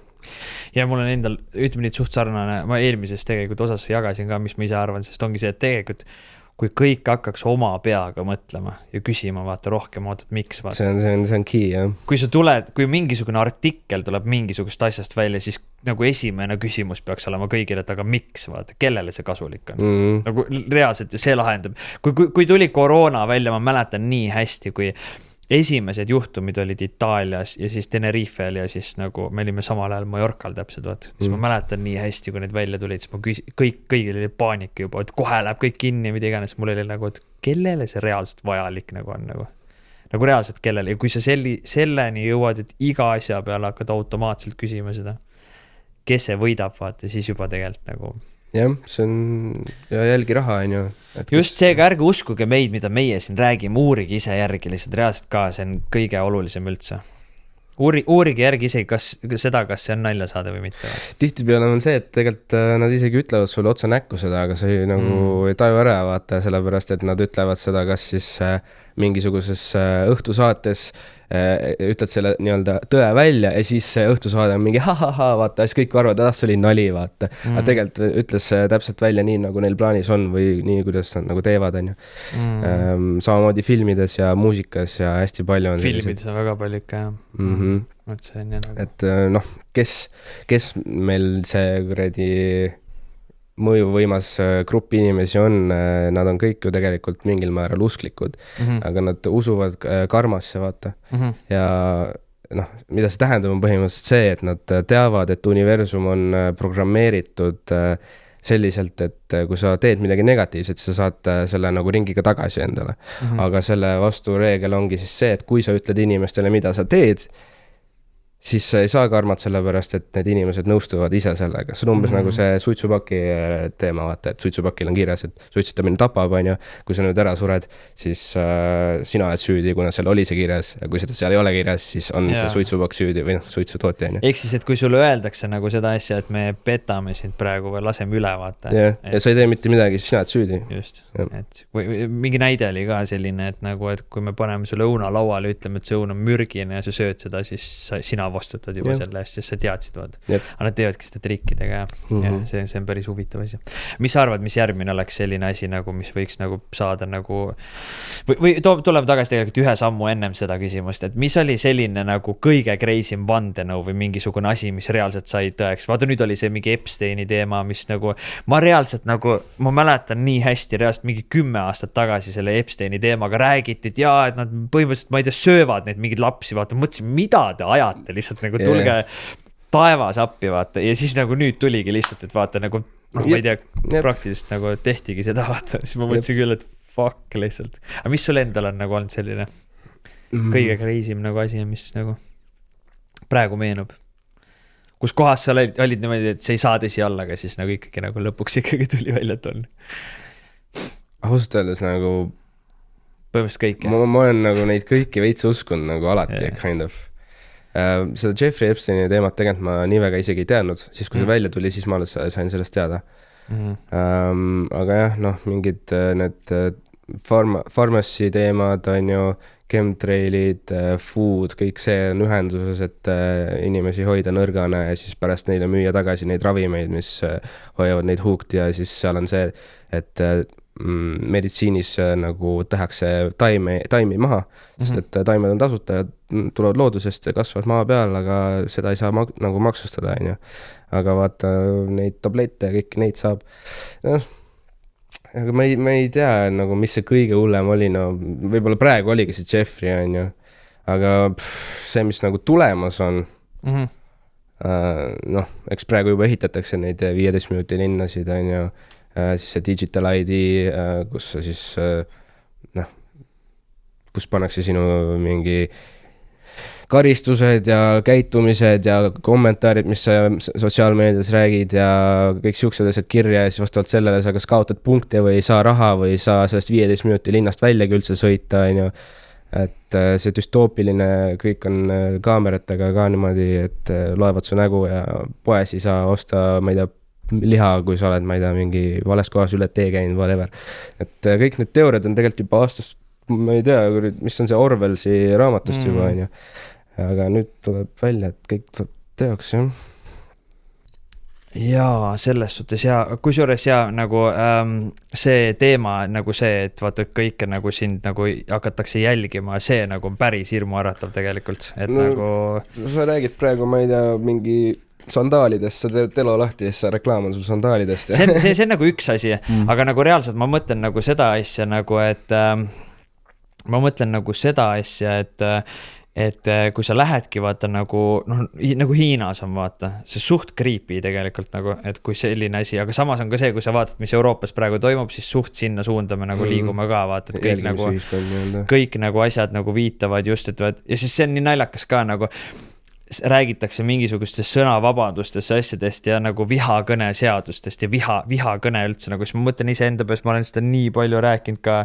Ja mul on endal, ütleme nii suht sarnane, ma eelmises tegelikult osas jagasin ka, mis ma ise arvan, sest ongi see, et tegelikult kui kõik hakkaks oma peaga mõtlema ja küsima, vaata rohkem, miks vaata. See on key, jah. Kui mingisugune artikkel tuleb mingisugust asjast välja, siis nagu esimene küsimus peaks olema kõigile, et aga miks, vaata, kellele see kasulik on. Nagu reaalselt ja see lahendab. Kui tuli koroona välja, ma mäletan nii hästi, kui esimesed juhtumid olid Itaalias ja siis Tenerifel ja siis nagu me olime samal ajal Mallorcal täpselt, vaat. Siis ma mäletan nii hästi, kui need välja tulid, siis ma kõigil oli paanika juba, et kohe läheb kõik kinni, mida iganes. Mul oli nagu, et kellele see reaalselt vajalik nagu on nagu reaalselt kellele. Ja kui sa selleni jõuad, et iga asja peale hakkad automaatselt küsima seda, kes see võidab, vaata, siis juba tegelikult nagu... Jah, see on ja jälgi raha, on ju. Just seega ärge uskuge meid, mida meie siin räägime, uurigi ise järgi lihtsalt reaalselt ka, see on kõige olulisem üldse. Uurigi järgi isegi kas see on nalja saada või mitte. Tihtipeale on see, et tegelikult nad isegi ütlevad sulle otsa näkku seda, aga see nagu ei taju ära, vaata, sellepärast, et nad ütlevad seda, kas siis mingisuguses õhtusaates ütled selle nii-öelda tõe välja ja siis õhtusaade on mingi vaata, siis kõik arvad, see oli nali, vaata. Aga tegelikult ütles täpselt välja nii, nagu neil plaanis on või nii, kuidas nad nagu teevad, on ju. Samamoodi filmides ja muusikas ja hästi palju on filmides on väga palju ikka, jah. Et noh, kes meil see kuradi mõjuvõimas grupp inimesi on, nad on kõik ju tegelikult mingil määral usklikud, aga nad usuvad karmasse, vaata. Ja noh, mida see tähendab on põhimõtteliselt see, et nad teavad, et universum on programmeeritud selliselt, et kui sa teed midagi negatiivset, sa saad selle nagu ringiga tagasi endale. Aga selle vastu reegel ongi siis see, et kui sa ütled inimestele, mida sa teed, siis sa ei saa karmat sellepärast, et need inimesed nõustuvad ise sellega. See on umbes nagu see suitsupaki teema, vaata, et suitsupakil on kirjas, et suitsetamine tapab, on ju. Kui sa nüüd ära sured, siis sina oled süüdi, kuna seal oli see kirjas. Ja kui seda seal ei ole kirjas, siis on see suitsupakk süüdi või suitsutootja, on ju. Ehk siis, et kui sulle öeldakse nagu seda asja, et me petame sind praegu või laseme üle, vaata. Ja sa ei tee mitte midagi, siis sina oled süüdi. Just. Et, või mingi näide oli ka selline, et nagu, et kui me paneme sulle õuna lauale, ütleme, et see õun on mürgine ja sa sööd seda, siis sina vastutad juba selle eest, sest sa teadsid, vaad. Aga nad teevadki seda trikkidega ja see on päris huvitav asi. Mis sa arvad, mis järgmine oleks selline asi, nagu, mis võiks nagu saada nagu... Või tuleme tagasi tegelikult ühe sammu ennem seda küsimust, et mis oli selline nagu kõige kreisim vandenõu või mingisugune asi, mis reaalselt sai tõeks? Vaata, nüüd oli see mingi Epsteini teema, mis nagu... Ma reaalselt nagu... Ma mäletan nii hästi, reaalselt mingi 10 aastat tagasi selle Epsteini teemaga räägiti, et jaa, et nad põhimõtteliselt, ma ei tea, söövad neid mingid lapsi, vaata, mõtlesin, mida te ajate lihtsalt nagu tulge taevas appi, vaata, ja siis nagu nüüd tuligi lihtsalt, et vaata nagu, ma ei tea, praktiliselt nagu tehtigi seda, vaata, siis ma mõtlesin küll, et fuck lihtsalt. Aga mis sul endal on nagu olnud selline kõige kreisim nagu asi, mis nagu praegu meenub? Kus kohas sa olid niimoodi, et see ei saa tõsi olla, aga siis nagu ikkagi nagu lõpuks ikkagi tuli välja, et on. Ausalt öeldes nagu põhimõtteliselt kõik. Ma olen nagu neid kõiki veits uskund nagu alati, kind of. Seda Jeffrey Epsteini teemat tegelikult ma nii väga isegi ei teadnud, siis kui see välja tuli, siis ma sain sellest teada. Aga jah, noh, mingid need pharmacy teemad on ju, chemtrailid, food, kõik see on ühenduses, et inimesi hoida nõrgana ja siis pärast neile müüa tagasi neid ravimeid, mis hoiavad neid huukt ja siis seal on see, et meditsiinis nagu tehakse taimi maha, sest et taimed on tasuta ja tulevad loodusest ja kasvavad maa peal, aga seda ei saa nagu maksustada, on ju. Aga vaata, neid tablette ja kõiki neid saab. Aga ma ei tea, nagu, mis see kõige hullem oli, no võib-olla praegu oligi see Jeffrey, on ju. Aga see, mis nagu tulemas on, noh, eks praegu juba ehitatakse neid 15 minuti linnasid, on ju. Siis see Digital ID, kus siis, noh, kus pannakse sinu mingi karistused ja käitumised ja kommentaarid, mis sa sotsiaalmeedias räägid ja kõik siuksed asjad kirja ja siis vastavalt sellele sa kas kaotad punkte või ei saa raha või ei saa sellest 15 minuti linnast väljagi üldse sõita, on ju. Et see düstoopiline, kõik on kaameratega ka niimoodi, et loevad su nägu ja poes ei saa osta, ma ei tea, liha, kui sa oled, ma ei tea, mingi vales kohas üle tee käinud, whatever. Et kõik need teooriad on tegelikult juba aastast, ma ei tea, mis on see Orwellsi raamatust juba, on ju. Aga nüüd tuleb välja, et kõik tuleb teoks, jah. Jaa, selles suhtes ja kusjuures ja nagu see teema nagu see, et vaata kõike nagu sind nagu hakatakse jälgima, see nagu on päris hirmuäratav tegelikult, et no, nagu sa räägid praegu, ma ei tea, mingi sandaalidest, sa teed telo lahti ja sa reklaam on sul sandaalidest. See on nagu üks asi, aga nagu reaalselt ma mõtlen nagu seda asja nagu, et ma mõtlen nagu seda asja, et kui sa lähedki vaata nagu, noh, nagu Hiinas on vaata, see suht creepy tegelikult nagu, et kui selline asi, aga samas on ka see, kui sa vaatad, mis Euroopas praegu toimub, siis suht sinna suunda me nagu liigume ka, vaata, et kõik nagu asjad nagu viitavad just, et ja siis see on nii naljakas ka nagu, räägitakse mingisugustest sõnavabadustest, asjadest ja nagu vihakõne seadustest ja vihakõne üldse nagu, siis ma mõtlen ise enda peas, ma olen seda nii palju rääkinud ka.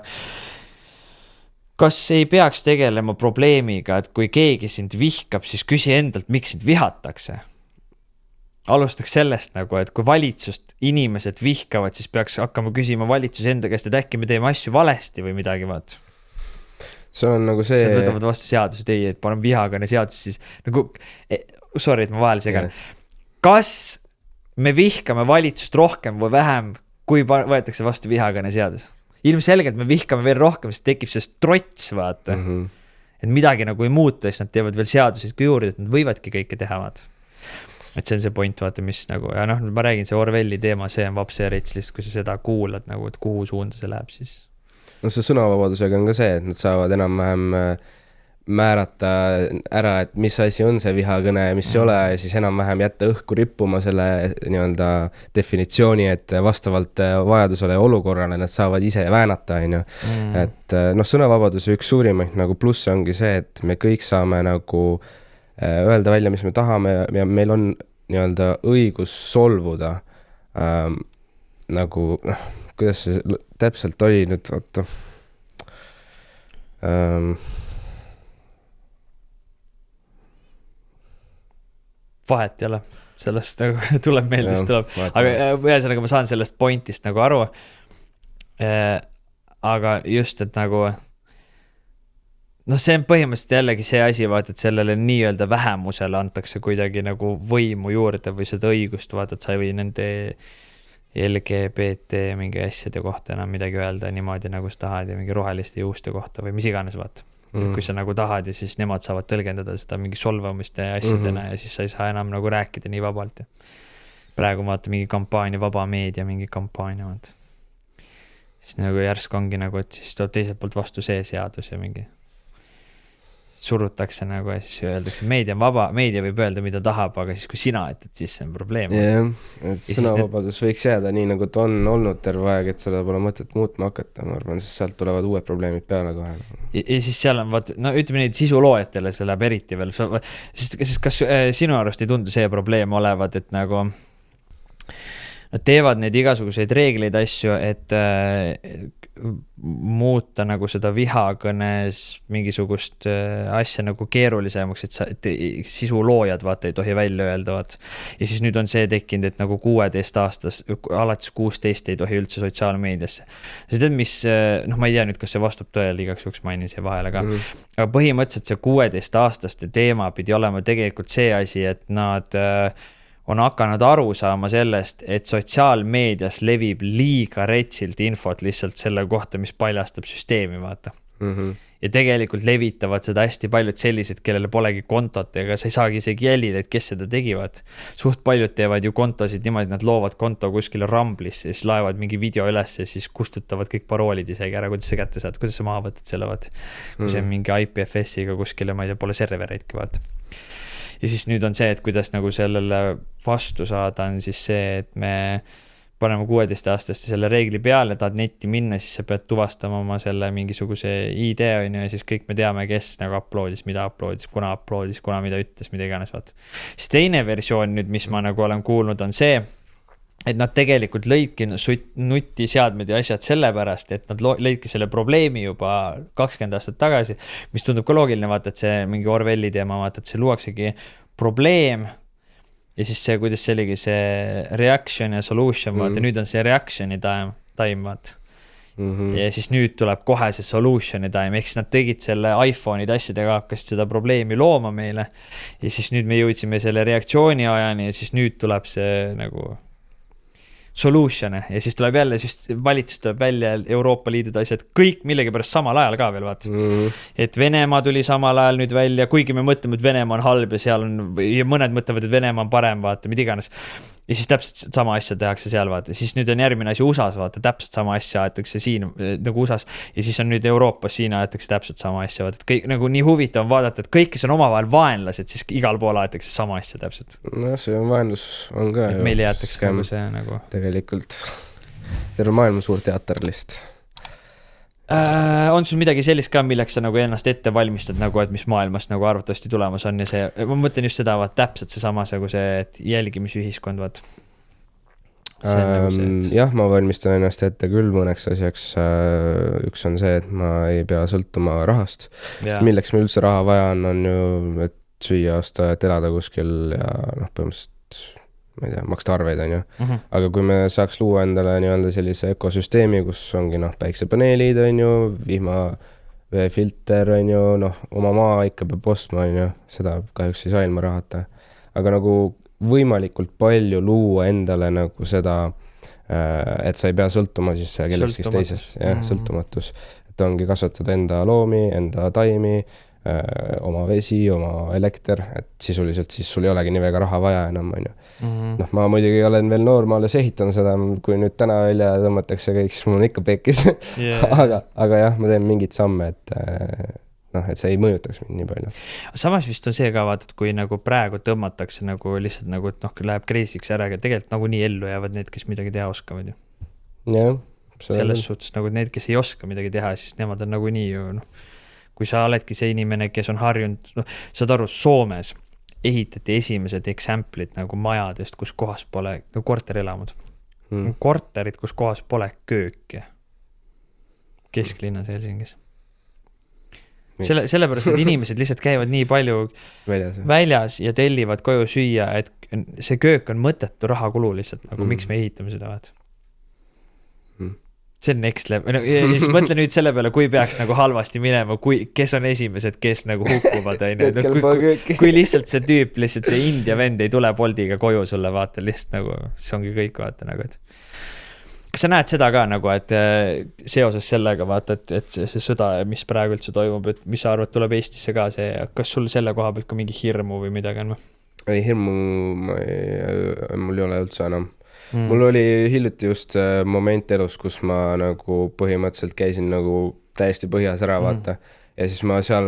Kas ei peaks tegelema probleemiga, et kui keegi sind vihkab, siis küsi endalt, miks sind vihatakse? Alustaks sellest nagu, et kui valitsust inimesed vihkavad, siis peaks hakkama küsima valitsus enda käest, et äkki me teeme asju valesti või midagi, vaat. See on nagu see... Sa võtavad vastu seadused, ei, et panen vihakõne seadus, siis nagu, sorry, et ma vahel segan. Kas me vihkame valitsust rohkem või vähem, kui võetakse vastu vihakõne seadus? Ilmselgelt me vihkame veel rohkem, sest tekib sellest trots, vaata. Et midagi nagu ei muuta, siis nad teevad veel seaduseid kui juurde, et nad võivadki kõike teha, vaata. Et see on see point, vaata, mis nagu, ja noh, ma räägin, see Orwelli teema, see on vapse retslist, kui sa seda kuulad, nagu, et kuhu suunda see läheb, siis. No see sõnavabadusega on ka see, et nad saavad enam-vähem määrata ära, et mis asi on see vihakõne ja mis ei ole, ja siis enam-vähem jätta õhku rippuma selle nii-öelda definitsiooni, et vastavalt vajadusele ja olukorrale nad saavad ise väänata, on ju. Et noh, sõnavabaduse üks suurimaid nagu plusse ongi see, et me kõik saame nagu öelda välja, mis me tahame ja meil on nii-öelda õigus solvuda nagu, kuidas see täpselt oli nüüd, oota. Vahet ei ole, sellest nagu tuleb meeldis, tuleb, aga ühesõnaga ma saan sellest pointist nagu aru, aga just, et nagu noh, see on põhimõtteliselt jällegi see asi, vaata, et sellele nii-öelda vähemusele antakse kuidagi nagu võimu juurde või seda õigust, vaata, et sa ei või nende LGBT mingi asjade kohta enam midagi öelda niimoodi, nagu sa tahad ja mingi roheliste juuste kohta või mis iganes, vaata. Kui sa nagu tahad ja siis nemad saavad tõlgendada seda mingi solvamiste asjadena ja siis sa ei saa enam nagu rääkida nii vabalt. Praegu vaata mingi kampaania, vaba meedia, mingi kampaania. Vaata. Siis nagu järsk ongi nagu, et siis tuleb teiselt poolt vastu see seadus ja mingi surutakse nagu ja siis öeldakse, meedia on vaba, meedia võib öelda, mida tahab, aga siis kui sina ütled, siis see on probleem. Jah, et sõnavabadus võiks jääda nii, nagu ta on olnud terve aeg, et seda pole mõtet muutma hakata, ma arvan, sest sealt tulevad uued probleemid peale kohe. Ja siis seal on, vaat, no ütleme neid sisuloojatele, see läheb eriti veel, sest kas sinu arust ei tundu see probleem olevat, et nagu nad teevad neid igasuguseid reegleid asju, et muuta nagu seda vihakõnes mingisugust asja nagu keerulisemaks, et sisuloojad vaata ei tohi välja öelda, vaat. Ja siis nüüd on see tekkinud, et nagu 16 aastas, alates 16 ei tohi üldse sotsiaalmeediasse. Sa tead, mis, noh, ma ei tea nüüd, kas see vastab tõele, igaks juhuks mainin siia vahele ka. Aga põhimõtteliselt see 16 aastaste teema pidi olema tegelikult see asi, et nad on hakanud aru saama sellest, et sotsiaalmeedias levib liiga retsilt infot lihtsalt selle kohta, mis paljastab süsteemi, vaata. Ja tegelikult levitavad seda hästi paljud sellised, kellele polegi kontot, ega sa ei saagi isegi jälida, et kes seda tegivad. Suht paljud teevad ju kontosid niimoodi, nad loovad konto kuskile Ramblisse ja siis laevad mingi video üles ja siis kustutavad kõik paroolid isegi ära, kuidas sa kätte saad, kuidas sa maha võtad selle, vaat. Kui see on mingi IPFS-iga kuskile, ma ei tea, pole servereidki, vaata. Ja siis nüüd on see, et kuidas nagu sellele vastu saada on siis see, et me paneme 16-aastaste selle reegli peale, tahad netti minna, siis sa pead tuvastama oma selle mingisuguse ID on ja siis kõik me teame, kes nagu uploadis, mida uploadis, kuna mida ütles, mida iganes, vaata. Siis teine versioon nüüd, mis ma nagu olen kuulnud, on see, et nad tegelikult lõidki nutiseadmed ja asjad sellepärast, et nad lõidki selle probleemi juba 20 aastat tagasi, mis tundub ka loogiline, vaata, et see mingi Orwelli teema, vaata, et see luuaksegi probleem, ja siis see, kuidas see oligi see reaction ja solution, vaata, nüüd on see reaction'i time, vaata. Ja siis nüüd tuleb kohe see solution'i time, ehk siis nad tegid selle iPhone'id asjadega, hakkasid seda probleemi looma meile. Ja siis nüüd me jõudsime selle reaktsiooni ajani ja siis nüüd tuleb see nagu solutione ja siis tuleb jälle, siis valitsus tuleb välja Euroopa Liidud asjad, kõik millegi pärast samal ajal ka veel, vaata. Et Venemaa tuli samal ajal nüüd välja, kuigi me mõtleme, et Venemaa on halb ja seal on, ja mõned mõtlevad, et Venemaa on parem, vaata, mida iganes. Ja siis täpselt sama asja tehakse seal, vaata. Siis nüüd on järgmine asi USAs, vaata, täpselt sama asja aetakse siin nagu USAs. Ja siis on nüüd Euroopas, siin aetakse täpselt sama asja, vaata. Et kõik nagu nii huvitav vaadata, et kõik, kes on omavahel vaenlased, siis igal pool aetakse sama asja täpselt. No see on vaenlus on ka. Et meil jäetakse nagu see nagu. Tegelikult terve maailm suur teaterlist. On sul midagi sellist ka, milleks sa nagu ennast ette valmistad, nagu, et mis maailmas nagu arvatavasti tulemas on ja see, ma mõtlen just seda, vaat täpselt see sama nagu see, et jälgimisühiskond, vaat. Nagu see, et... Jah, ma valmistan ennast ette küll mõneks asjaks. Üks on see, et ma ei pea sõltuma rahast. Sest milleks meil üldse raha vaja on ju, et süüa, osta, et elada kuskil ja põhimõtteliselt ma ei tea, maksta arveid on ju. Aga kui me saaks luua endale nii-öelda sellise ökosüsteemi, kus ongi päiksepaneelid on ju, vihmavefilter on ju, oma maa ikka peab ostma on ju, seda kahjuks ei saa ilma rahata. Aga nagu võimalikult palju luua endale nagu seda, et sa ei pea sõltuma siis kellestki teisest, sõltumatus. Et ongi kasvatada enda loomi, enda taimi, oma vesi, oma elekter, et sisuliselt siis sul ei olegi nii väga raha vaja enam, on ju. Ma muidugi olen veel noor, ma alles ehitan seda, kui nüüd täna välja tõmmatakse kõik, siis mul on ikka pekis. aga jah, ma teen mingid samme, et see ei mõjutaks mind nii palju. Samas vist on see ka, vaat, et kui nagu praegu tõmmatakse nagu lihtsalt nagu, et läheb kreisiks ära, aga tegelikult nagu nii ellu jäävad need, kes midagi teha oskavad ju. Jah. Selles suhtes nagu need, kes ei oska midagi teha, siis nemad on nagu nii ju, kui sa oledki see inimene, kes on harjunud, saad aru, Soomes ehitati esimesed eksemplid nagu majadest, kus kohas pole, nagu korterelamud. Korterid, kus kohas pole kööki. Kesklinnas Helsingis. Sellepärast, et inimesed lihtsalt käivad nii palju väljas ja tellivad koju süüa, et see köök on mõttetu rahakulu lihtsalt, nagu miks me ehitame seda, vaat. See on next level. Ja siis mõtle nüüd selle peale, kui peaks nagu halvasti minema, kes on esimesed, kes nagu hukkuvad. Kui lihtsalt see tüüp, lihtsalt see India vend ei tule Boltiga koju sulle, vaata, lihtsalt nagu, see ongi kõik, vaata nagu, et. Kas sa näed seda ka nagu, et seoses sellega, vaata, et see sõda, mis praegu üldse toimub, et mis sa arvad, tuleb Eestisse ka see, kas sul selle koha pealt ka mingi hirmu või midagi on? Ei, hirmu mul ei ole üldse enam. Mul oli hiljuti just moment elus, kus ma nagu põhimõtteliselt käisin nagu täiesti põhjas ära, vaata. Ja siis ma seal,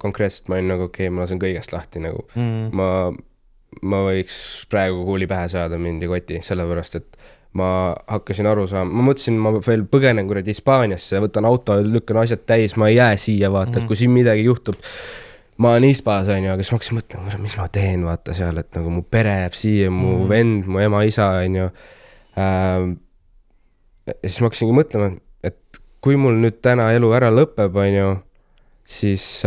konkreetselt ma olin nagu, okei, ma lasen kõigest lahti nagu. Ma võiks praegu kuuli pähe saada mindi koti, sellepärast, et ma hakkasin aru saama. Ma mõtlesin, ma veel põgenen kuradi Hispaaniasse, võtan auto, lükkan asjad täis, ma ei jää siia, vaata, et kui siin midagi juhtub. Ma olen Hispaas, on ju, aga siis ma hakkasin mõtlema, mis ma teen, vaata seal, et nagu mu pere jääb siia, mu vend, mu ema, isa, on ju. Ja siis ma hakkasingi mõtlema, et kui mul nüüd täna elu ära lõpeb, on ju, siis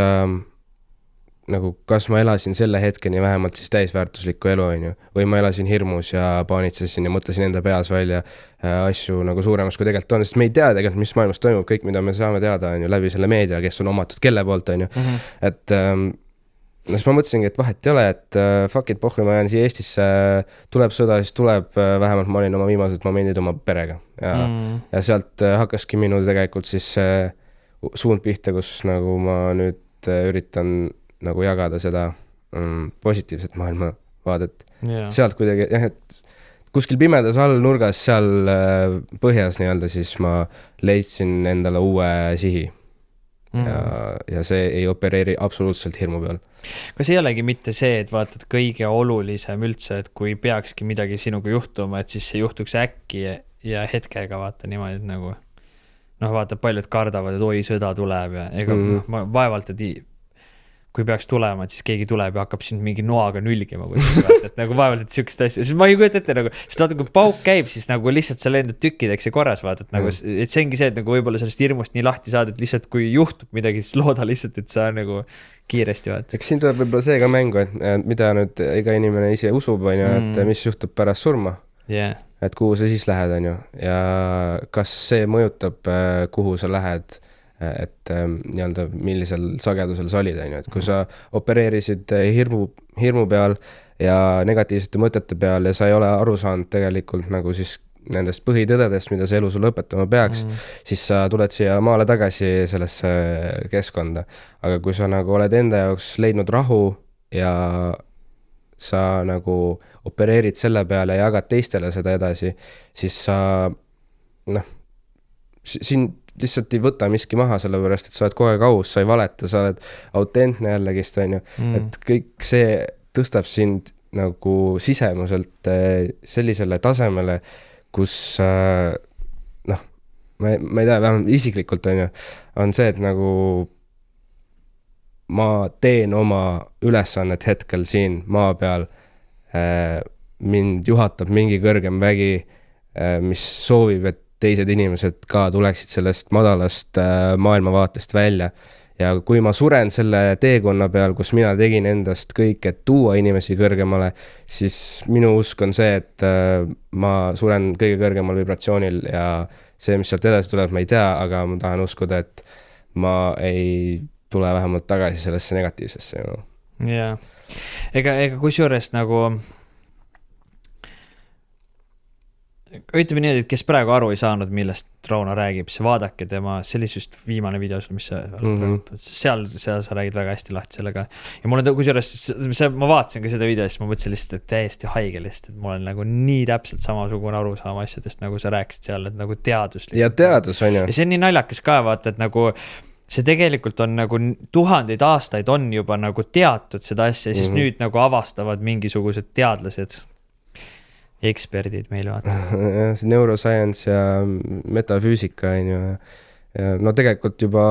nagu kas ma elasin selle hetkeni vähemalt siis täisväärtuslikku elu, on ju, või ma elasin hirmus ja paanitsesin ja mõtlesin enda peas välja asju nagu suuremas kui tegelikult on, sest me ei tea tegelikult, mis maailmas toimub, kõik, mida me saame teada, on ju, läbi selle meedia, kes on omatud kelle poolt, on ju, et siis ma mõtlesingi, et vahet ei ole, et fuck it, pohri, ma jään siia Eestisse, tuleb sõda, siis tuleb, vähemalt ma olin oma viimased momendid oma perega ja sealt hakkaski minu tegelikult siis suund pihta, kus nagu ma nüüd üritan nagu jagada seda positiivset maailmavaadet. Sealt kuidagi, et kuskil pimedas all nurgas seal põhjas nii-öelda, siis ma leidsin endale uue sihi. Ja see ei opereeri absoluutselt hirmu peal. Kas ei olegi mitte see, et vaatad kõige olulisem üldse, et kui peakski midagi sinuga juhtuma, et siis see juhtuks äkki ja hetkega vaata niimoodi, et nagu vaata, paljud kardavad, et oi, sõda tuleb ja ega vaevalt, et kui peaks tulema, et siis keegi tuleb ja hakkab sind mingi noaga nülgima, et nagu vaevalt, et siukest asja, siis ma ei kujuta ette nagu, sest vaata, kui pauk käib, siis nagu lihtsalt sa lendad tükkideks ja korras vaata, et nagu, et see ongi see, et nagu võib-olla sellest hirmust nii lahti saada, et lihtsalt kui juhtub midagi, siis looda lihtsalt, et sa nagu kiiresti vaata. Eks siin tuleb võib-olla see ka mängu, et mida nüüd iga inimene ise usub, on ju, et mis juhtub pärast surma. Et kuhu sa siis lähed, on ju, ja kas see mõjutab, kuhu sa lähed, et nii-öelda millisel sagedusel sa olid, on ju, et kui sa opereerisid hirmu peal ja negatiivsete mõtete peal ja sa ei ole aru saanud tegelikult nagu siis nendest põhitõdedest, mida see elu sulle õpetama peaks, siis sa tuled siia maale tagasi sellesse keskkonda. Aga kui sa nagu oled enda jaoks leidnud rahu ja sa nagu opereerid selle peale ja jagad teistele seda edasi, siis sa siin lihtsalt ei võta miski maha, sellepärast, et sa oled kogu aeg aus, sa ei valeta, sa oled autentne jällegi, on ju, et kõik see tõstab sind nagu sisemuselt sellisele tasemele, kus ma ei tea, vähemalt isiklikult on see, et nagu ma teen oma ülesannet hetkel siin maa peal, mind juhatab mingi kõrgem vägi, mis soovib, et teised inimesed ka tuleksid sellest madalast maailmavaatest välja. Ja kui ma suren selle teekonna peal, kus mina tegin endast kõik, et tuua inimesi kõrgemale, siis minu usk on see, et ma suren kõige kõrgemal vibratsioonil ja see, mis sealt edasi tuleb, ma ei tea, aga ma tahan uskuda, et ma ei tule vähemalt tagasi sellesse negatiivsesse. Jaa. Ega kusjuures nagu ütleme nii, et kes praegu aru ei saanud, millest Rauno räägib, siis vaadake tema, see oli just viimane video, mis seal sa räägid väga hästi lahti sellega. Ja mul on kusjuures, ma vaatasin ka seda video, siis ma mõtlesin lihtsalt, et täiesti haigelist, et mul on nagu nii täpselt samasugune aru saama asjadest, nagu sa rääkisid seal, et nagu teaduslik. Ja teadus on ju. Ja see on nii naljakas ka, vaata, et nagu see tegelikult on nagu 1000 aastaid on juba nagu teatud seda asja, ja siis nüüd nagu avastavad mingisugused teadlased, eksperdid meil vaata. See neuroscience ja metafüüsika on ju. No tegelikult juba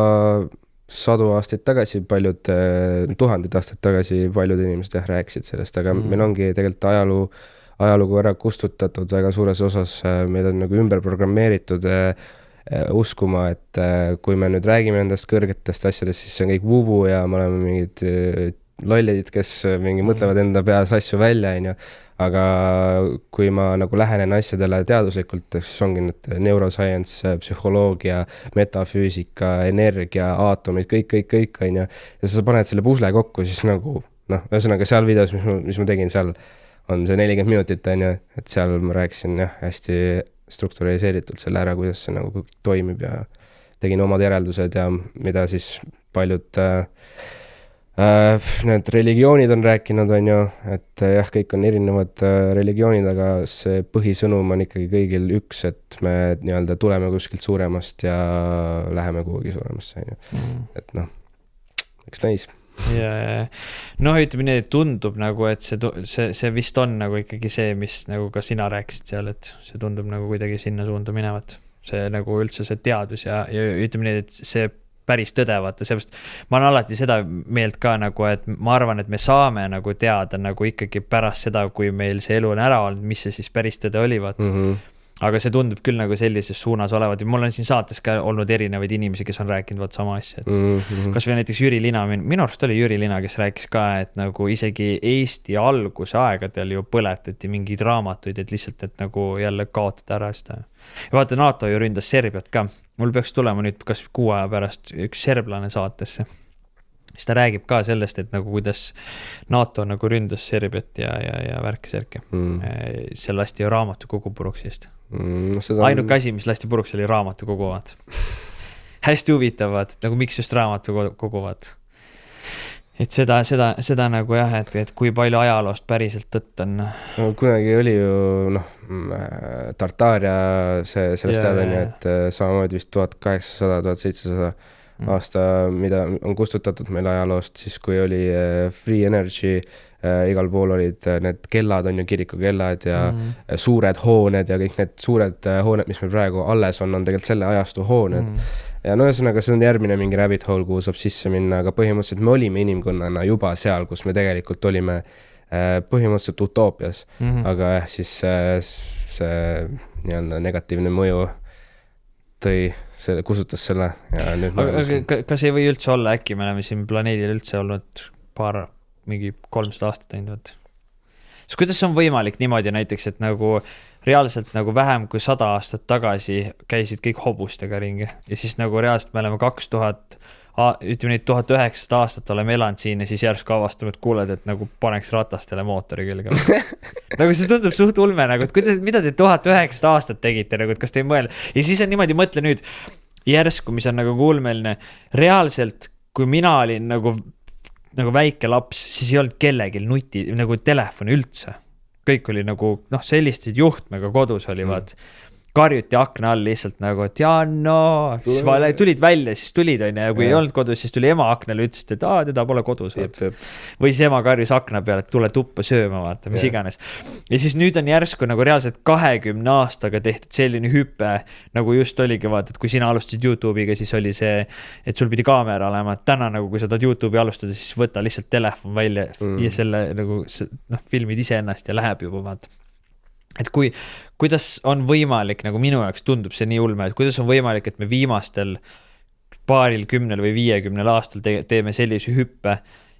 100 aastaid tagasi paljud, 1000 aastaid tagasi paljud inimesed rääkisid sellest, aga meil ongi tegelikult ajalugu ära kustutatud väga suures osas, meil on nagu ümber programmeeritud uskuma, et kui me nüüd räägime nendest kõrgetest asjadest, siis see on kõik vubu ja me oleme mingid lollid, kes mingi mõtlevad enda peas asju välja, on ju. Aga kui ma nagu lähenen asjadele teaduslikult, siis ongi need neuroscience, psühholoogia, metafüüsika, energia, aatomid, kõik, on ju. Ja sa paned selle pusle kokku, siis nagu, ühesõnaga seal videos, mis ma tegin seal, on see 40 minutit, on ju, et seal ma rääkisin hästi strukturaliseeritult selle ära, kuidas see nagu toimib ja tegin omad järeldused ja mida siis paljud need religioonid on rääkinud, on ju, et jah, kõik on erinevad religioonid, aga see põhisõnum on ikkagi kõigil üks, et me nii-öelda tuleme kuskilt suuremast ja läheme kuhugi suuremasse, on ju. Et eks näis. Ja. Ütleme nii, et tundub nagu, et see vist on nagu ikkagi see, mis nagu ka sina rääkisid seal, et see tundub nagu kuidagi sinna suunda minevat. See nagu üldse see teadus ja ütleme nii, et see päris tõdevata, seepärast ma olen alati seda meelt ka nagu, et ma arvan, et me saame nagu teada nagu ikkagi pärast seda, kui meil see elu on ära olnud, mis see siis päris tõde oli, vaat. Aga see tundub küll nagu sellises suunas olevat ja mul on siin saates ka olnud erinevaid inimesi, kes on rääkinud vaat sama asja, et kas või näiteks Jüri Lina, minu arust oli Jüri Lina, kes rääkis ka, et nagu isegi Eesti alguse aegadel ju põletati mingeid raamatuid, et lihtsalt, et nagu jälle kaotada ära seda. Ja vaata, NATO ju ründas Serbiat ka, mul peaks tulema nüüd kas 6 aja pärast üks serblane saatesse. Siis ta räägib ka sellest, et nagu kuidas NATO nagu ründas Serbiat ja värk-särke. Seal lasti ju raamatukogu puruks just. Ainuke asi, mis lasti puruks oli raamatukogu, vaat. Hästi huvitavad, nagu miks just raamatukogu, vaat. Et seda nagu jah, et kui palju ajaloost päriselt tõtt on. No, kunagi oli ju Tartaaria sellest teadani, et samamoodi vist 1800-1700 aasta, mida on kustutatud meil ajaloost, siis kui oli Free Energy, igal pool olid need kellad, on ju kirikukellad ja suured hooned ja kõik need suured hooned, mis meil praegu alles on tegelikult selle ajastu hooned. ja no ühesõnaga, see on järgmine mingi rabbit hole, kuhu saab sisse minna, aga põhimõtteliselt me olime inimkonnana juba seal, kus me tegelikult olime põhimõtteliselt utoopias, aga jah, siis see nii-öelda negatiivne mõju kustutas selle ja nüüd aga kas ei või üldse olla, äkki me oleme siin planeedil üldse olnud mingi 300 aastat teinud? Siis kuidas on võimalik niimoodi näiteks, et nagu reaalselt nagu vähem kui 100 aastat tagasi käisid kõik hobustega ringi ja siis nagu reaalselt me oleme 1900 aastat oleme elanud siin ja siis järsku avastanud, kuuled, et nagu paneks ratastele mootori külge. Nagu see tundub suht ulme, nagu, et mida te 1900 aastat tegite, nagu, et kas te ei mõelda. Ja siis on niimoodi, mõtle nüüd järsku, mis on nagu ulmeline, reaalselt, kui mina olin nagu väike laps, siis ei olnud kellelgi nagu telefoni üldse. Kõik oli nagu, selliseid juhtmega kodus oli, vaat. Karjuti akna all lihtsalt nagu, et Janno, siis tulid välja, siis tulid, on ja kui ei olnud kodus, siis tuli ema aknale, ütles, et teda pole kodus. Või see ema karjus akna peale, et tule tuppa sööma, vaata, mis iganes. Ja siis nüüd on järsku nagu reaalselt 20 aastaga tehtud selline hüpe, nagu just oligi, vaata, et kui sina alustasid YouTube'iga, siis oli see, et sul pidi kaamera olema, et täna nagu, kui sa tahad YouTube'i alustada, siis võta lihtsalt telefon välja ja selle nagu, filmid ise ennast ja läheb juba, vaata. Et kuidas on võimalik, nagu minu jaoks tundub see nii ulme, et kuidas on võimalik, et me viimastel 10 või 50 aastal teeme sellise hüppe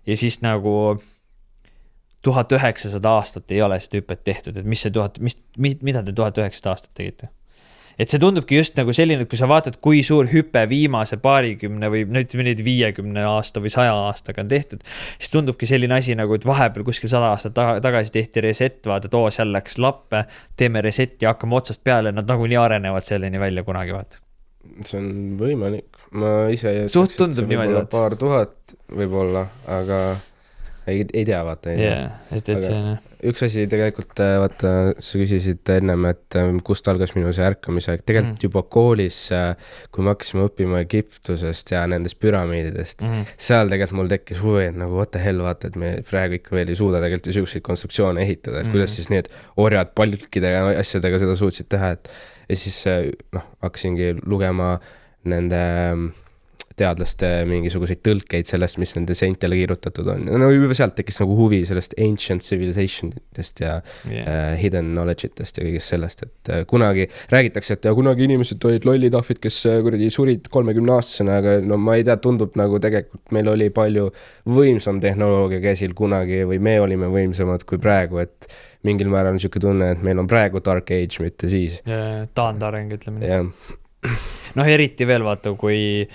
ja siis nagu 1900 aastat ei ole seda hüpet tehtud, et mida te 1900 aastat tegite? Et see tundubki just nagu selline, et kui sa vaatad, kui suur hüpe viimase 20 või nüüd 50 aasta või 100 aastaga on tehtud, siis tundubki selline asi nagu, et vahepeal kuskil 100 aastat tagasi tehti reset, vaata, et seal läks lappe, teeme reseti ja hakkame otsast peale, nad nagu nii arenevad selleni välja kunagi, vaata. See on võimalik. Ma ise suht tundub niimoodi, vaata. Paar tuhat võib-olla, aga ei tea, vaata. Üks asi tegelikult, vaata, sa küsisid ennem, et kust algas minu see ärkamise. Tegelikult juba koolis, kui me hakkasime õppima Egiptusest ja nendest püramiididest, seal tegelikult mul tekkis huvi, et nagu what the hell, vaata, et me praegu ikka veel ei suuda tegelikult selliseid konstruktsioone ehitada, et kuidas siis need orjad palkide ja asjadega seda suutsid teha, ja siis hakkasingi lugema nende teadlaste mingisuguseid tõlkeid sellest, mis nende seintele kirjutatud on. No juba sealt tekkis nagu huvi sellest ancient civilizationitest ja hidden knowledge'itest ja kõigest sellest, et kunagi räägitakse, et kunagi inimesed olid lollitahvid, kes surid 30-aastasena, aga no ma ei tea, tundub nagu tegelikult meil oli palju võimsam tehnoloogia käsil kunagi või me olime võimsamad kui praegu, et mingil määral on siuke tunne, et meil on praegu dark age, mitte siis. Taandareng, ütleme. Eriti veel vaata, kui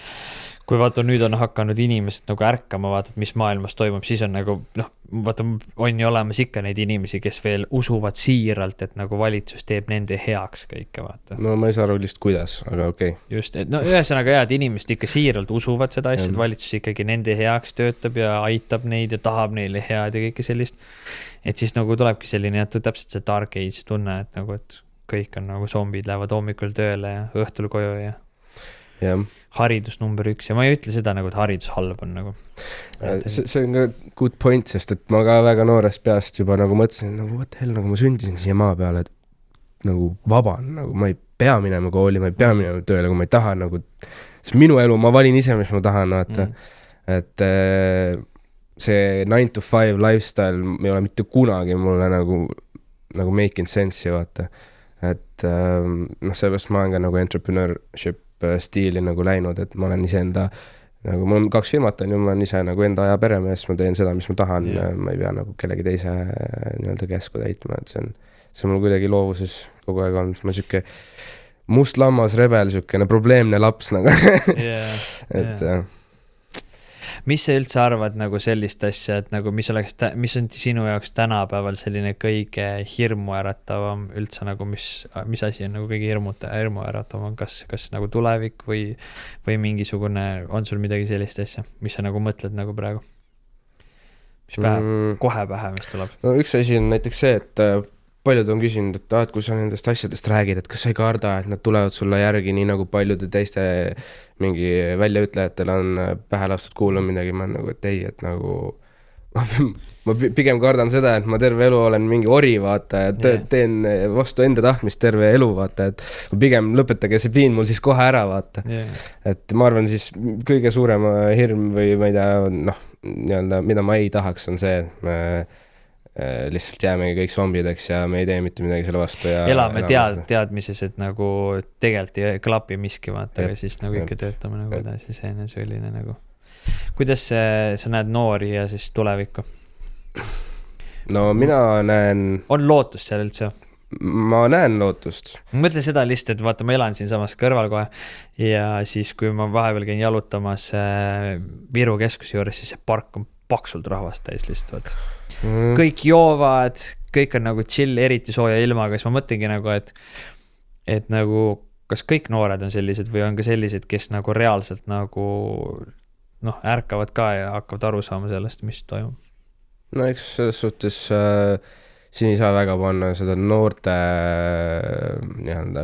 vaata nüüd on hakanud inimesed nagu ärkama, vaata, et mis maailmas toimub, siis on nagu, vaata, on ju olemas ikka neid inimesi, kes veel usuvad siiralt, et nagu valitsus teeb nende heaks kõike, vaata. No ma ei saa aru lihtsalt kuidas, aga okei. Just, et ühesõnaga head inimesed ikka siiralt usuvad seda asja, et valitsus ikkagi nende heaks töötab ja aitab neid ja tahab neile head ja kõike sellist. Et siis nagu tulebki selline, et täpselt see dark age tunne, et nagu, et kõik on nagu zombid lähevad hommikul tööle ja õhtul koju ja haridus number 1 ja ma ei ütle seda nagu, et haridus halb on nagu. See on ka good point, sest et ma ka väga noorest peast juba nagu mõtlesin, nagu what the hell, nagu ma sündisin siia maa peale, et nagu vaban, nagu ma ei pea minema kooli, ma ei pea minema tööle, kui ma ei taha nagu, see minu elu, ma valin ise, mis ma tahan, vaata, et see 9 to 5 lifestyle ei ole mitte kunagi mulle nagu making sense, vaata, et sellepärast ma olen ka nagu entrepreneurship stiili nagu läinud, et ma olen ise enda, nagu mul on 2 firmat on ju, ma olen ise nagu enda aja peremees, ma teen seda, mis ma tahan, ma ei pea nagu kellegi teise nii-öelda käsku täitma, et see on mul kuidagi loovuses kogu aeg olnud, ma siuke must lammas rebel, siukene probleemne laps nagu, et mis sa üldse arvad nagu sellist asja, et nagu mis on sinu jaoks tänapäeval selline kõige hirmuäratavam üldse nagu, mis asi on nagu kõige hirmuäratavam, kas nagu tulevik või mingisugune, on sul midagi sellist asja, mis sa nagu mõtled nagu praegu? Mis kohe pähe, mis tuleb? No üks asi on näiteks see, et paljud on küsinud, et kui sa nendest asjadest räägid, et kas sa ei karda, et nad tulevad sulle järgi nii nagu paljude teiste mingi väljaütlejatel on pähe lastud kuulama midagi, ma nagu, et ei, et nagu ma pigem kardan seda, et ma terve elu olen mingi ori, vaata, ja teen vastu enda tahtmist terve elu, vaata, et pigem lõpetage see piin mul siis kohe ära, vaata. Et ma arvan siis kõige suurema hirm või ma ei tea, noh, nii-öelda, mida ma ei tahaks, on see, et me lihtsalt jäämegi kõik zombideks ja me ei tee mitte midagi selle vastu. Ja elame teadmises, et nagu tegelikult ei klapi miski, vaata, aga siis nagu ikka töötame nagu edasi, see on selline nagu. Kuidas sa näed noori ja siis tulevikku? No mina näen... On lootust seal üldse? Ma näen lootust. Ma mõtlen seda lihtsalt, et vaata, ma elan siin samas kõrval kohe ja siis, kui ma vahepeal käin jalutamas Viru keskuse juures, siis see park on paksult rahvast täis lihtsalt. Kõik joovad, kõik on nagu chill, eriti sooja ilmaga, siis ma mõtlengi nagu, et nagu, kas kõik noored on sellised või on ka sellised, kes nagu reaalselt nagu ärkavad ka ja hakkavad aru saama sellest, mis toimub. No eks selles suhtes siin ei saa väga panna seda noorte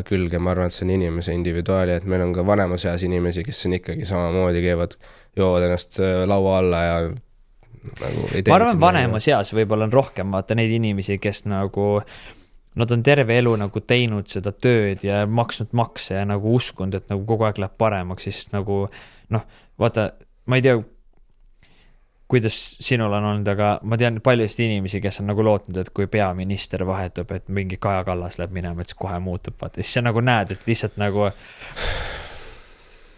külge, ma arvan, et see on inimese individuaali, et meil on ka vanemas eas inimesi, kes on ikkagi samamoodi keevad, joovad ennast laua alla ja nagu ei tee. Ma arvan, vanemas eas võib-olla on rohkem vaata neid inimesi, kes nagu nad on terve elu nagu teinud seda tööd ja maksnud makse ja nagu uskunud, et nagu kogu aeg läheb paremaks, siis nagu vaata, ma ei tea, kuidas sinul on olnud, aga ma tean paljust inimesi, kes on nagu lootnud, et kui peaminister vahetub, et mingi Kaja Kallas läheb minema, et see kohe muutub, vaata. Siis sa nagu näed, et lihtsalt nagu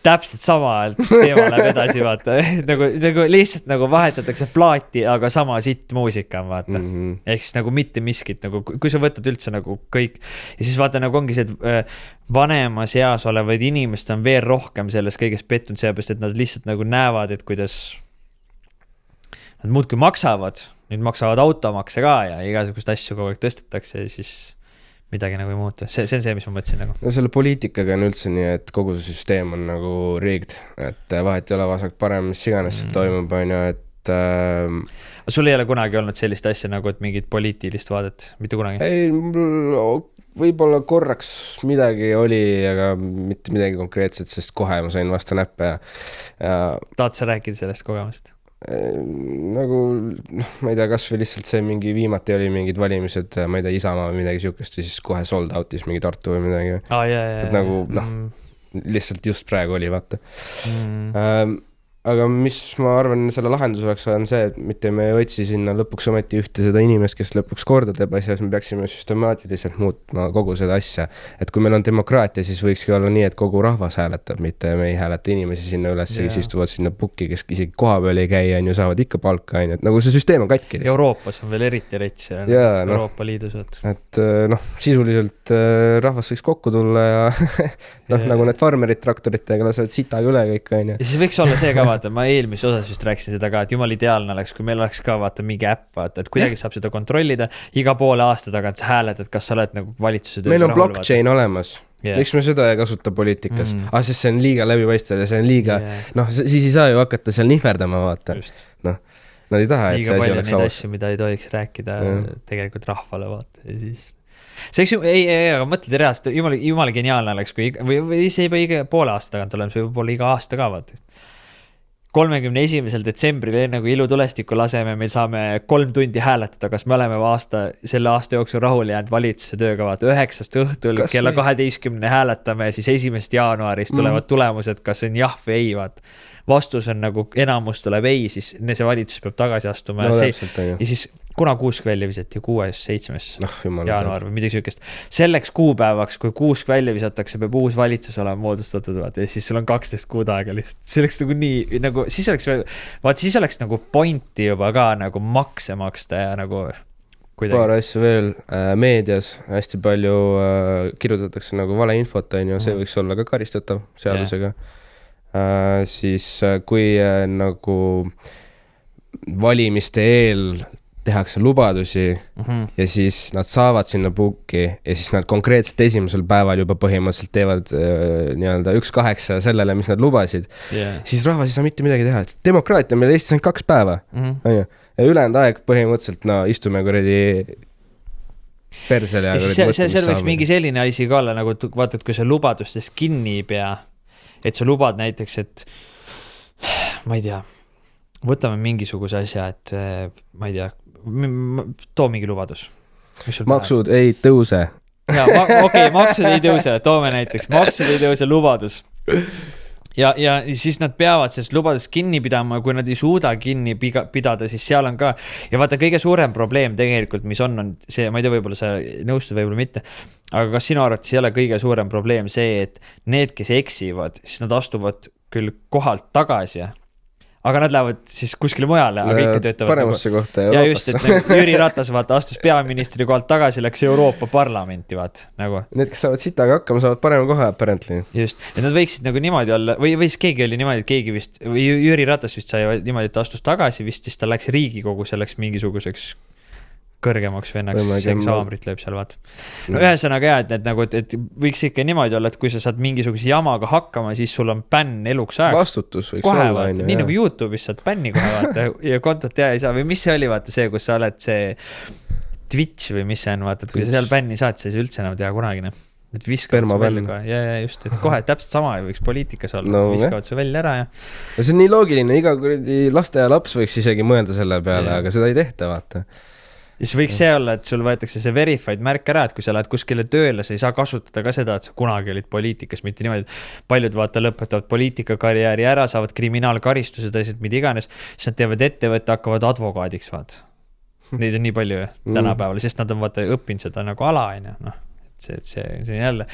täpselt sama teema läheb edasi, vaata. nagu lihtsalt nagu vahetatakse plaati, aga sama sitt muusika on, vaata. Ehk siis nagu mitte miskit, nagu kui sa võtad üldse nagu kõik ja siis vaata nagu ongi see, et vanemas eas olevaid inimest on veel rohkem selles kõigest pettunud seepärast, et nad lihtsalt nagu näevad, et kuidas nad muudki maksavad, nüüd maksavad automakse ka ja igasugust asju kogu aeg tõstetakse ja siis midagi nagu ei muuta. See on see, mis ma mõtlesin nagu. No selle poliitikaga on üldse nii, et kogu see süsteem on nagu rigged, et vahet ei ole vasak parem, mis iganes toimub, on ju, et sul ei ole kunagi olnud sellist asja nagu, et mingit poliitilist vaadet, mitte kunagi? Ei, võib-olla korraks midagi oli, aga mitte midagi konkreetset, sest kohe ma sain vastu näppe ja tahad sa rääkida sellest kogemast? Nagu, ma ei tea, kas või lihtsalt see mingi viimati oli mingid valimised, ma ei tea, Isamaa või midagi siukest, siis kohe sold out'is mingi Tartu või midagi. Et nagu, lihtsalt just praegu oli, vaata. Aga mis ma arvan, selle lahendus oleks on see, et mitte me ei otsi sinna lõpuks ometi ühte seda inimest, kes lõpuks korda teeb asja, me peaksime süstemaatiliselt muutma kogu seda asja. Et kui meil on demokraatia, siis võikski olla nii, et kogu rahvas hääletab, mitte me ei hääleta inimesi sinna üles, kes istuvad sinna pukki, kes isegi koha peal ei käi, on ju, saavad ikka palka, on ju. Nagu see süsteem on katki. Euroopas on veel eriti rets ja Euroopa Liidus. Et sisuliselt rahvas võiks kokku tulla ja nagu need farmerid traktoritega lasevad sitaga üle kõik, on ju. Ja siis võiks olla see ka vaata, ma eelmise osas just rääkisin seda ka, et jumal ideaalne oleks, kui meil oleks ka vaata mingi äpp, vaata, et kuidagi saab seda kontrollida, iga poole aasta tagant sa hääletad, kas sa oled nagu valitsuse tööd. Meil on blockchain olemas. Miks me seda ei kasuta poliitikas? Sest see on liiga läbipaistv ja see on liiga, siis ei saa ju hakata seal nihverdama, vaata. Nad ei taha, et liiga palju neid asju, mida ei tohiks rääkida tegelikult rahvale, vaata, ja siis see aga mõtled reaalselt, jumala geniaalne oleks, või see juba iga poole aasta tagant oleme, see võib-olla iga aasta ka, vaata. 31. detsembril enne kui ilutulestikku laseme, meil saame 3 tundi hääletada, kas me oleme selle aasta jooksul rahule jäänud valitsuse tööga, 9 õhtul kella 12 hääletame ja siis 1. jaanuarist tulevad tulemused, kas on jah või ei, vaat. Vastus on nagu enamus tuleb ei, siis see valitsus peab tagasi astuma ja siis kuna kuusk välja visati, 6.7. jaanuar või midagi sükest. Selleks kuupäevaks, kui kuusk välja visatakse, peab uus valitsus olema moodustatud, vaata, ja siis sul on 12 kuud aega lihtsalt. See oleks nagu nii, nagu, siis oleks nagu pointi juba ka nagu makse maksta ja nagu kuidagi. Paar asju veel, meedias hästi palju kirjutatakse nagu valeinfot, on ju, see võiks olla ka karistatav seadusega. Siis kui nagu valimiste eel tehakse lubadusi ja siis nad saavad sinna pukki ja siis nad konkreetselt esimesel päeval juba põhimõtteliselt teevad nii-öelda 1-8 sellele, mis nad lubasid, siis rahvas ei saa mitte midagi teha. Demokraatia meil Eestis on 2 päeva. Ja ülejäänud aeg põhimõtteliselt istume kuradi persele. See võiks mingi selline asi ka olla, nagu vaatad, kui sa lubadustest kinni ei pea, et sa lubad näiteks, et ma ei tea, võtame mingisuguse asja, et ma ei tea, too mingi lubadus. Maksud ei tõuse. Okei, maksud ei tõuse, toome näiteks, maksud ei tõuse lubadus. Ja siis nad peavad sellest lubadust kinni pidama, kui nad ei suuda kinni pidada, siis seal on ka, ja vaata kõige suurem probleem tegelikult, mis on see, ma ei tea, võib-olla sa nõustud, võib-olla mitte, aga kas sinu arvates ei ole kõige suurem probleem see, et need, kes eksivad, siis nad astuvad küll kohalt tagasi, aga nad lähevad siis kuskile mujale, aga ikka töötavad paremasse kohta Euroopasse. Ja just, et nagu Jüri Ratas vaata, astus peaministri kohalt tagasi, läks Euroopa Parlamenti, vaat, nagu. Need, kes saavad sitaga hakkama, saavad parema koha apparently. Just, et nad võiksid nagu niimoodi olla, või siis keegi oli niimoodi, et keegi vist, või Jüri Ratas vist sai niimoodi, et astus tagasi vist, siis ta läks Riigikogu selleks mingisuguseks kõrgemaks vennaks, see saamrit lööb seal, vaat. No ühesõnaga jah, et nagu, et võiks ikka niimoodi olla, et kui sa saad mingisuguse jamaga hakkama, siis sul on bänn eluks ajaks. Vastutus võiks kohe, olla. Vaata, nii nagu YouTube'is saad bänni kohe vaata ja kontot teha ei saa. Või mis see oli, vaata see, kus sa oled see Twitch või mis see on, vaata, et kui sa seal bänni saad, siis üldse enam teha kunagine. Et viskavad su välja kohe. Ja just, et kohe täpselt sama võiks poliitikas olla. No, viskavad su välja ära ja see on nii loogiline, iga kuradi laste ja laps võiks isegi mõelda selle peale, aga seda ei tehta, vaata. Siis võiks see olla, et sul võetakse see verified märk ära, et kui sa lähed kuskile tööle, sa ei saa kasutada ka seda, et sa kunagi olid poliitikas, mitte niimoodi. Paljud vaata lõpetavad poliitikakarjääri ära, saavad kriminaalkaristused, mida iganes, siis nad teevad ettevõtte, hakkavad advokaadiks, vaat. Neid on nii palju tänapäeval, sest nad on vaata õppinud seda nagu ala, noh. See jälle.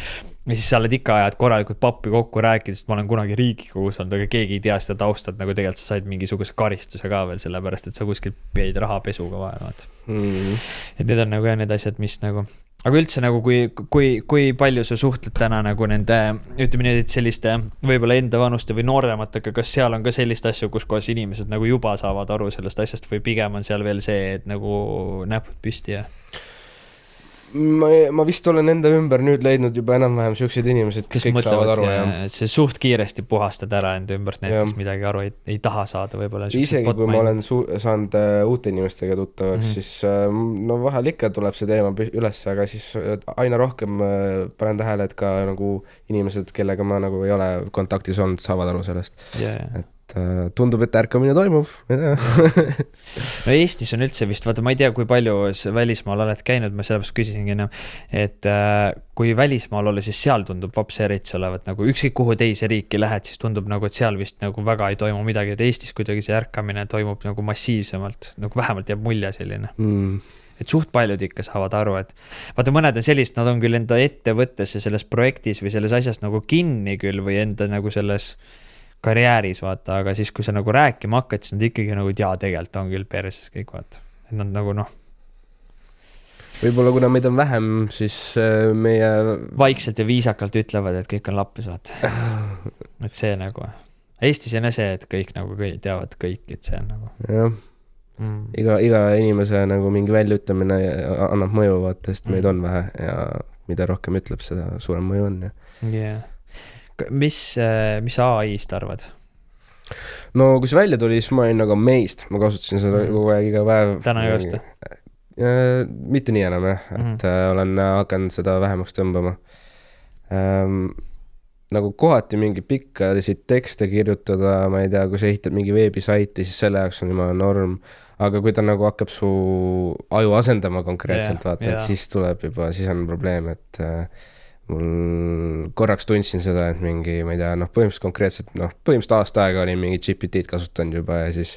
Ja siis sa oled ikka ajad korralikult pappi kokku rääkides, et ma olen kunagi Riigikogus olnud, aga keegi ei tea seda taustat, nagu tegelikult sa said mingisuguse karistuse ka veel, sellepärast, et sa kuskil peid rahapesuga vahel. Et need on nagu need asjad, mis nagu, aga üldse nagu kui palju sa suhtled täna nagu nende, ütleme nii, et selliste võib-olla enda vanuste või noorematega, kas seal on ka sellist asju, kus kohas inimesed nagu juba saavad aru sellest asjast või pigem on seal veel see, et nagu näpud püsti ja ma vist olen enda ümber nüüd leidnud juba enam-vähem siuksed inimesed, kes kõik saavad aru. See suht kiiresti puhastad ära enda ümbert, need, kes midagi aru ei taha saada võib-olla. Isegi kui ma olen saanud uute inimestega tuttavaks, siis no vahel ikka tuleb see teema üles, aga siis aina rohkem panen tähele, et ka nagu inimesed, kellega ma nagu ei ole kontaktis olnud, saavad aru sellest. Et tundub, et ärkamine toimub. No Eestis on üldse vist, vaata, ma ei tea, kui palju välismaal oled käinud, ma sellepärast küsisingi, et kui välismaal ole, siis seal tundub vaps erits olevat, nagu ükskõik kuhu teise riiki lähed, siis tundub nagu, et seal vist nagu väga ei toimu midagi, et Eestis kuidagi see ärkamine toimub nagu massiivsemalt, nagu vähemalt jääb mulje selline. Et suht paljud ikka saavad aru, et vaata mõned on sellist, nad on küll enda ettevõttes ja selles projektis või selles asjas nagu kinni küll või enda nagu selles karjääris, vaata, aga siis kui sa nagu rääkima hakkad, siis nad ikkagi nagu tegelikult on küll perses kõik, vaata. Et nad nagu Võib-olla kuna meid on vähem, siis meie vaikselt ja viisakalt ütlevad, et kõik on lappis, vaata. Et see nagu Eestis on see, et kõik nagu teavad kõik, et see on nagu jah. Iga inimese nagu mingi väljaütlemine annab mõju, vaata, sest meid on vähe ja mida rohkem ütleb, seda suurem mõju on. Yeah. Mis AI-st arvad? No kui see välja tuli, siis ma olin nagu meist, ma kasutasin seda kogu aeg iga päev. Täna ei osta? Mitte nii enam, et olen hakanud seda vähemaks tõmbama. Nagu kohati mingi pikkasid tekste kirjutada, ma ei tea, kui sa ehitad mingi veebisaiti, siis selle jaoks on juba norm, aga kui ta nagu hakkab su aju asendama konkreetselt, vaata, et siis tuleb juba, siis on probleem, et mul korraks tundsin seda, et mingi, ma ei tea, põhimõtteliselt aasta aega olin mingi GPT-d kasutanud juba ja siis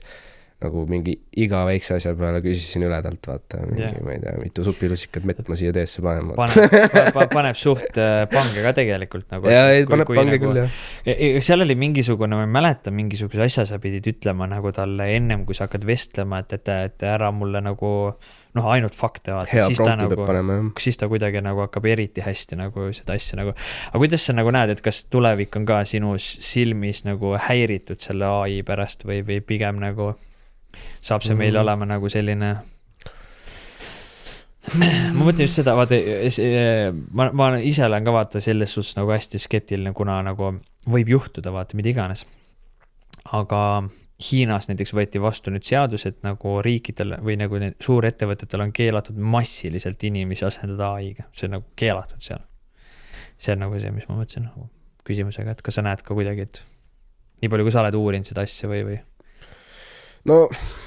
nagu mingi iga väikse asja peale küsisin üle talt, vaata, mingi, ma ei tea, mitu supilussikat mett ma siia teesse panen. Paneb suht pange ka tegelikult. Nagu, ja, paneb pange nagu, küll, jah. Seal oli mingisugune, ma ei mäleta, mingisuguse asja sa pidid ütlema nagu talle ennem, kui sa hakkad vestlema, et ära mulle nagu ainult fakte vaata. Hea prompti peab panema, jah. Siis ta kuidagi nagu hakkab eriti hästi nagu seda asja nagu. Aga kuidas sa nagu näed, et kas tulevik on ka sinu silmis nagu häiritud selle AI pärast või pigem nagu saab see meil olema nagu selline ma mõtlen just seda, vaata, ma ise olen ka vaata selles suhtes nagu hästi skeptiline, kuna nagu võib juhtuda, vaata, mida iganes. Aga Hiinas näiteks võeti vastu nüüd seadus, et nagu riikidel või nagu suurettevõtetel on keelatud massiliselt inimesi asendada AI-ga. See on nagu keelatud seal. See on nagu see, mis ma mõtlesin nagu küsimusega, et kas sa näed ka kuidagi, et nii palju, kui sa oled uurinud seda asja või? no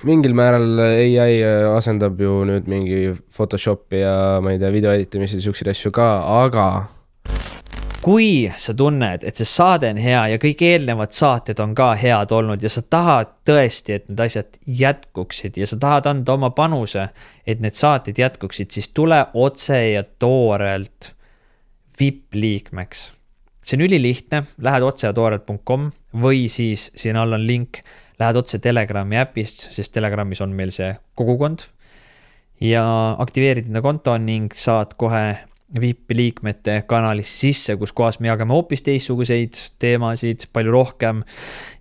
mingil määral AI asendab ju nüüd mingi Photoshopi ja ma ei tea, video editamise siukseid asju ka, aga kui sa tunned, et see saade on hea ja kõik eelnevad saated on ka head olnud ja sa tahad tõesti, et need asjad jätkuksid ja sa tahad anda oma panuse, et need saated jätkuksid, siis tule otse ja toorelt VIP-liikmeks. See on ülilihtne, lähed otse ja toorelt.com või siis siin all on link, lähed otse Telegrami äpist, sest Telegramis on meil see kogukond ja aktiveerid enda konto ning saad kohe VIP-liikmete kanalisse sisse, kus kohas me jagame hoopis teistsuguseid teemasid, palju rohkem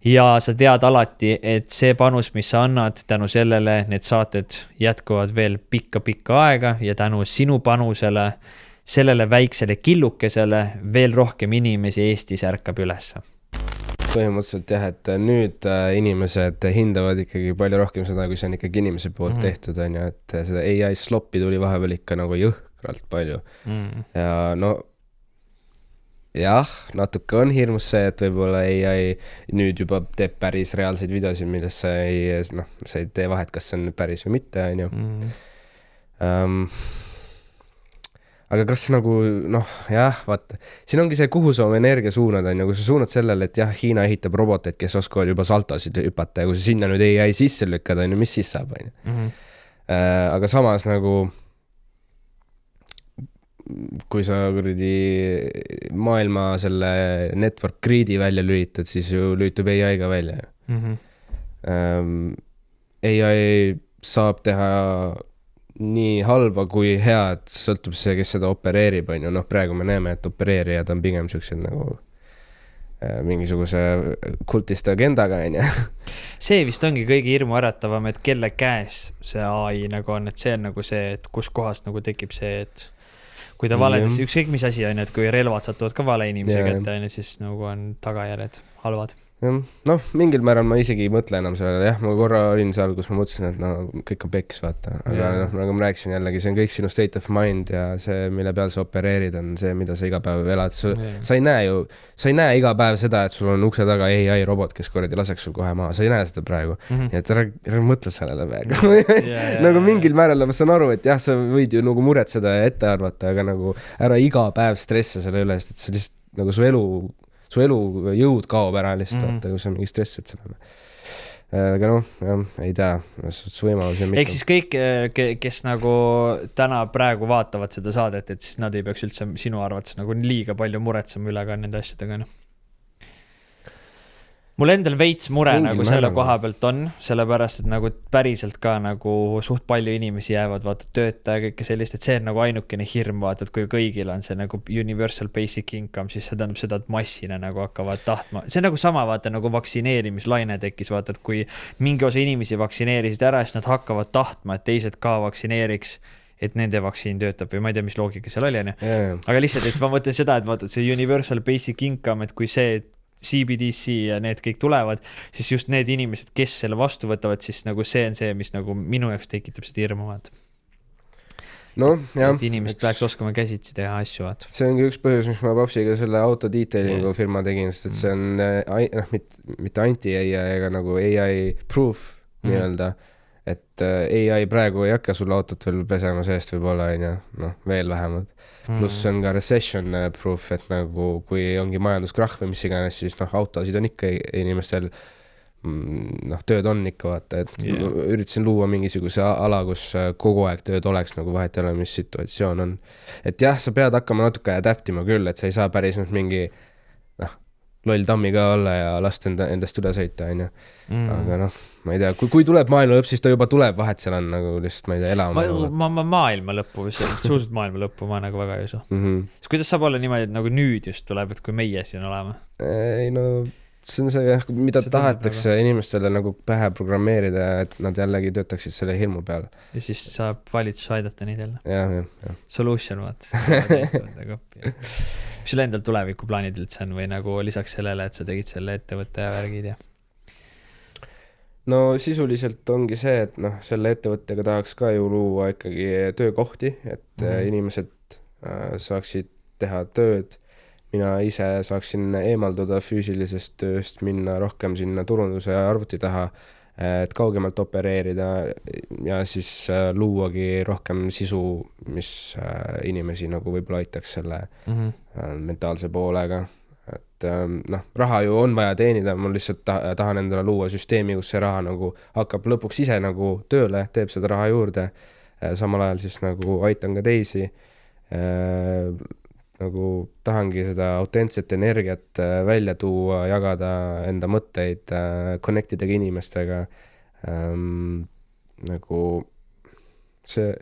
ja sa tead alati, et see panus, mis sa annad, tänu sellele need saated jätkuvad veel pikka aega ja tänu sinu panusele, sellele väiksele killukesele veel rohkem inimesi Eestis ärkab ülesse. Põhimõtteliselt jah, et nüüd inimesed hindavad ikkagi palju rohkem seda, kui see on ikkagi inimese poolt tehtud, on ju, et seda AI sloppi tuli vahepeal ikka nagu jõhkralt palju. Ja no jah, natuke on hirmus see, et võib-olla AI nüüd juba teeb päris reaalseid videosid, milles sa ei tee vahet, kas see on päris või mitte, on ju. Aga kas nagu, jah, vaata, siin ongi see, kuhu sa oma energia suunad, on ju, kui sa suunad sellele, et jah, Hiina ehitab roboteid, kes oskavad juba saltosid hüpata ja kui sa sinna nüüd AI sisse lükkad, on ju, mis siis saab, on ju. Aga samas nagu, kui sa maailma selle network greed'i välja lülitad, siis ju lülitub AI ka välja. AI saab teha nii halva kui head, sõltub see, kes seda opereerib, on ju. Praegu me näeme, et opereerijad on pigem sellised nagu mingisuguse kultiste agendaga, on ju. See vist ongi kõige hirmu äratavam, et kelle käes see AI nagu on, et see on nagu see, et kus kohas nagu tekib see, et kui ta valedes, ükskõik mis asi on, et kui relvad satuvad ka vale inimese kätte, siis nagu on tagajärjed halvad. Noh, mingil määral ma isegi ei mõtle enam sellele, jah, ma korra olin seal, kus ma mõtlesin, et kõik on peks, vaata, aga nagu ma rääkisin jällegi, see on kõik sinu state of mind ja see, mille peal sa opereerid, on see, mida sa iga päev elad. Sa ei näe iga päev seda, et sul on ukse taga AI robot, kes korradi laseks sul kohe maha, sa ei näe seda praegu. Ja et ära mõtle sellele praegu. Nagu mingil määral ma saan aru, et jah, sa võid ju nagu muretseda ja ette arvata, aga nagu ära iga päev stressa selle üle, sest et see lihtsalt nagu su elu jõud kaob ära lihtsalt, kui sa mingi stressed sellele. Aga jah, ei tea, su võimalus ja mitte. Ehk siis kõik, kes nagu täna praegu vaatavad seda saadet, et siis nad ei peaks üldse sinu arvates nagu liiga palju muretsema üle ka nende asjadega. Mul endal veits mure nagu selle koha pealt on, sellepärast, et nagu päriselt ka nagu suht palju inimesi jäävad vaata tööta ja kõike sellist, et see on nagu ainukene hirm, vaata, et kui kõigil on see nagu universal basic income, siis see tähendab seda, et massina nagu hakkavad tahtma. See on nagu sama, vaata, nagu vaktsineerimislaine tekkis, vaata, et kui mingi osa inimesi vaktsineerisid ära, siis nad hakkavad tahtma, et teised ka vaktsineeriks, et nende vaktsiin töötab või ma ei tea, mis loogika seal oli, aga lihtsalt, et ma mõtlen seda, et vaata, see universal basic income, et kui see CBDC ja need kõik tulevad, siis just need inimesed, kes selle vastu võtavad, siis nagu see on see, mis nagu minu jaoks tekitab seda hirmu, vaat. Et inimesed peaks oskama käsitsi teha asju, vaat. See ongi üks põhjus, mis ma papsiga selle auto detailingu firma tegin, sest et see on mitte anti-AI ega nagu AI proof nii-öelda, et AI praegu ei hakka sulle autot veel pesema seest võib-olla, veel vähemalt. Plus on ka recession proof, et nagu kui ongi majanduskrahv või mis iganes, siis autosid on ikka inimestel, tööd on ikka, vaata, et üritasin luua mingisuguse ala, kus kogu aeg tööd oleks, nagu vahet ei ole, mis situatsioon on. Et jah, sa pead hakkama natuke adaptima küll, et sa ei saa päris mingi loll tammiga olla ja lasta endast üle sõita, on ju. Aga ma ei tea, kui tuleb maailma lõpp, siis ta juba tuleb, vahet seal on nagu lihtsalt, ma ei tea, elama. Maailma lõppu, suuselt maailma lõppu ma nagu väga ei usu. Siis kuidas saab olla niimoodi, et nagu nüüd just tuleb, et kui meie siin oleme? Ei see on see, mida tahetakse inimestele nagu pähe programmeerida, et nad jällegi töötaksid selle hirmu peal. Ja siis saab valitsus aidata neid jälle. Jah. Solution, vaat. Mis sul endal tulevikuplaanidelt see on või nagu lisaks sellele, et sa tegid selle ettevõtte ja värgid ja? No sisuliselt ongi see, et selle ettevõttega tahaks ka ju luua ikkagi töökohti, et inimesed saaksid teha tööd. Mina ise saaksin eemalduda füüsilisest tööst, minna rohkem sinna turunduse ja arvuti taha, et kaugemalt opereerida ja siis luuagi rohkem sisu, mis inimesi nagu võib-olla aitaks selle mentaalse poolega. Et noh, raha ju on vaja teenida, ma lihtsalt tahan endale luua süsteemi, kus see raha nagu hakkab lõpuks ise nagu tööle, teeb seda raha juurde, samal ajal siis nagu aitan ka teisi. Nagu tahangi seda autentset energiat välja tuua, jagada enda mõtteid, connect idega inimestega. Nagu see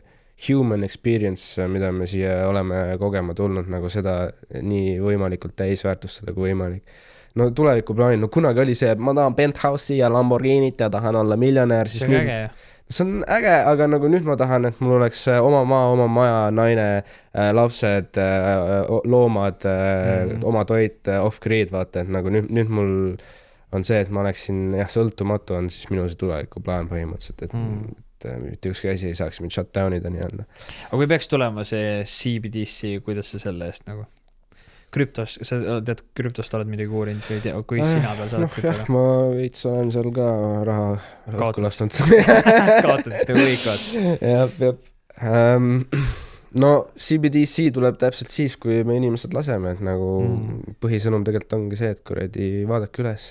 human experience, mida me siia oleme kogema tulnud, nagu seda nii võimalikult täisväärtustada kui võimalik. No tuleviku plaanil, no kunagi oli see, et ma tahan penthouse'i ja Lamborghinit ja tahan olla miljonär. See on äge. See on äge, aga nagu nüüd ma tahan, et mul oleks oma maa, oma maja, naine, lapsed, loomad, oma toit, off-grid, vaata, et nagu nüüd mul on see, et ma oleksin sõltumatu, on siis minu see tuleviku plaan põhimõtteliselt, et mitte ükski asi ei saaks mind shutdownida nii-öelda. Aga kui peaks tulema see CBDC, kuidas sa selle eest nagu? Krüptos, sa tead, krüptost oled midagi uurinud või kui sina peal sa oled krüptoga? Ma veits olen seal ka raha õhku lastanud. Kaotate võikvad. No CBDC tuleb täpselt siis, kui me inimesed laseme, et nagu põhisõnum tegelikult ongi see, et kuradi vaadake üles.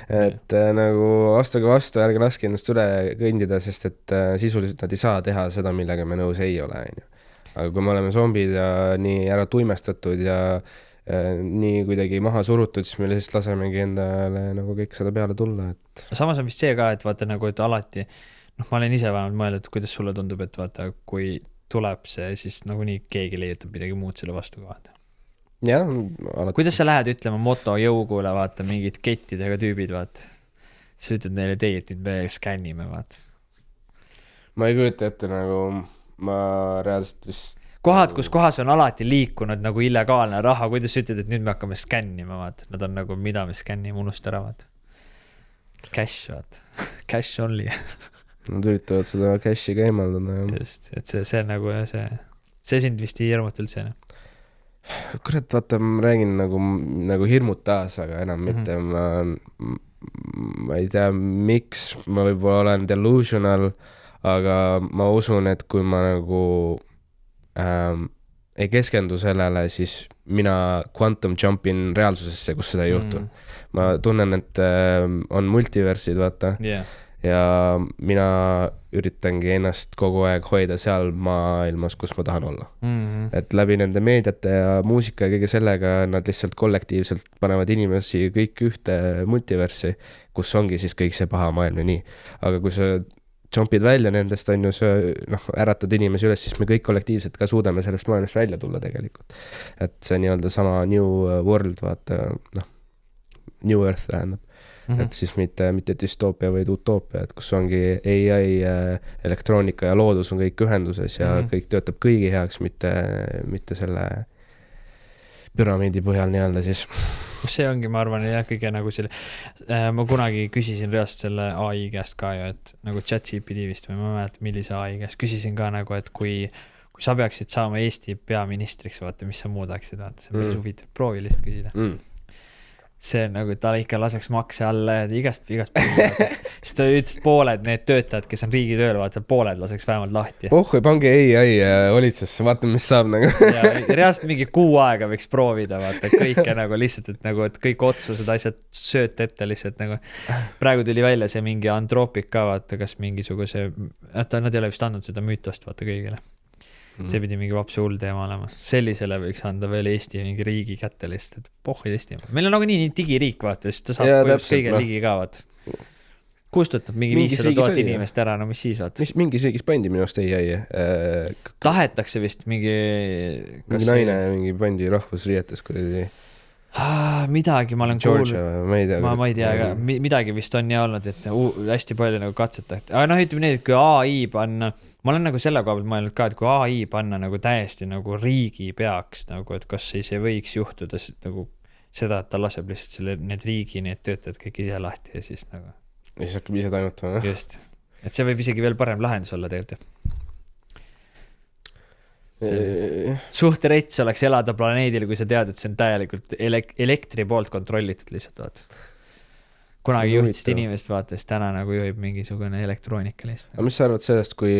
Et nagu astuge vastu, ärge laske ennast üle kõndida, sest et sisuliselt nad ei saa teha seda, millega me nõus ei ole. Aga kui me oleme zombid ja nii ära tuimestatud ja nii kuidagi maha surutud, siis me lihtsalt lasemegi endale nagu kõik seda peale tulla. Samas on vist see ka, et vaata nagu, et alati, ma olen ise vähemalt mõelnud, kuidas sulle tundub, et vaata, kui tuleb see, siis nagu nii keegi leiutab midagi muud selle vastu ka vaata. Jah, alati. Kuidas sa lähed ütlema moto jõugule, vaata, mingid kettidega tüübid, vaata. Sa ütled neile teie, et nüüd me skännime, vaata. Ma ei kujuta ette nagu, ma reaalselt vist kohad, kus kohas on alati liikunud nagu illegaalne raha, kuidas ütled, et nüüd me hakkame skännima, vaata. Nad on nagu, mida me skännime, unusta ära, vaata. Cash, vaata. Cash only. Nad üritavad seda cashi ka eemaldada. Just, et see nagu see sind vist ei hirmut üldse. Kurat, vaata, ma räägin nagu hirmutas, aga enam mitte. Ma ei tea, miks ma võib-olla olen delusional, aga ma usun, et kui ma nagu ei keskendu sellele, siis mina quantum jumpin reaalsusesse, kus seda ei juhtu. Ma tunnen, et on multiversid, vaata. Ja mina üritangi ennast kogu aeg hoida seal maailmas, kus ma tahan olla. Et läbi nende meediate ja muusika ja kõige sellega nad lihtsalt kollektiivselt panevad inimesi kõik ühte multiversi, kus ongi siis kõik see paha maailm ja nii. Aga kui sa jumpid välja nendest, on ju see äratad inimesi üles, siis me kõik kollektiivselt ka suudame sellest maailmast välja tulla tegelikult. Et see nii-öelda sama New World, vaata, New Earth tähendab. Et siis mitte düstoopia, vaid utoopia, et kus ongi AI, elektroonika ja loodus on kõik ühenduses ja kõik töötab kõigi heaks, mitte selle püramiidi põhjal nii-öelda siis. See ongi, ma arvan, kõige nagu selle, ma kunagi küsisin reaalselt selle AI käest ka ju, et nagu ChatGPT vist või ma mäletan, millise AI käest küsisin ka nagu, et kui sa peaksid saama Eesti peaministriks, vaata, mis sa muudaksid, vaata, see on päris huvitav, proovi lihtsalt küsida. See on nagu, et ta ikka laseks makse alla igast siis ta ütles pooled need töötajad, kes on riigi tööl, vaata, pooled laseks vähemalt lahti. Või pange AI valitsusse, vaata, mis saab nagu. Ja reaalselt mingi 6 aega võiks proovida, vaata, kõike nagu lihtsalt, et nagu, et kõik otsused, asjad sööt ette lihtsalt nagu. Praegu tuli välja see mingi Anthropic ka, vaata, kas mingisuguse, nad ei ole vist andnud seda müütost, vaata, kõigile. See pidi mingi vapse hull teema olema. Sellisele võiks anda veel Eesti mingi riigi kätte lihtsalt, et pohhid Eesti. Meil on nagu nii digiriik, vaata, siis ta saab kõige ligi ka, vaata. Kustutab mingi 500 000 inimest ära, no mis siis, vaata. Mingis riigis pandi minust ei. Tahetakse vist mingi naine mingi pandi rahvusriietes kuradi. Midagi ma olen kuulnud, ma ei tea, aga midagi vist on nii olnud, et hästi palju nagu katsetati. Aga ütleme nii, et kui AI panna, ma olen nagu selle koha pealt mõelnud ka, et kui AI panna nagu täiesti nagu riigi peaks, nagu, et kas siis ei võiks juhtuda nagu seda, et ta laseb lihtsalt need riigi, need töötajad kõik ise lahti ja siis nagu. Ja siis hakkab ise toimetama. Just, et see võib isegi veel parem lahendus olla tegelikult. Suht rets oleks elada planeedil, kui sa tead, et see on täielikult elektri poolt kontrollitud lihtsalt, vaat. kunagi juhtisid inimest, vaata, siis täna nagu juhib mingisugune elektroonikalist. aga mis sa arvad sellest, kui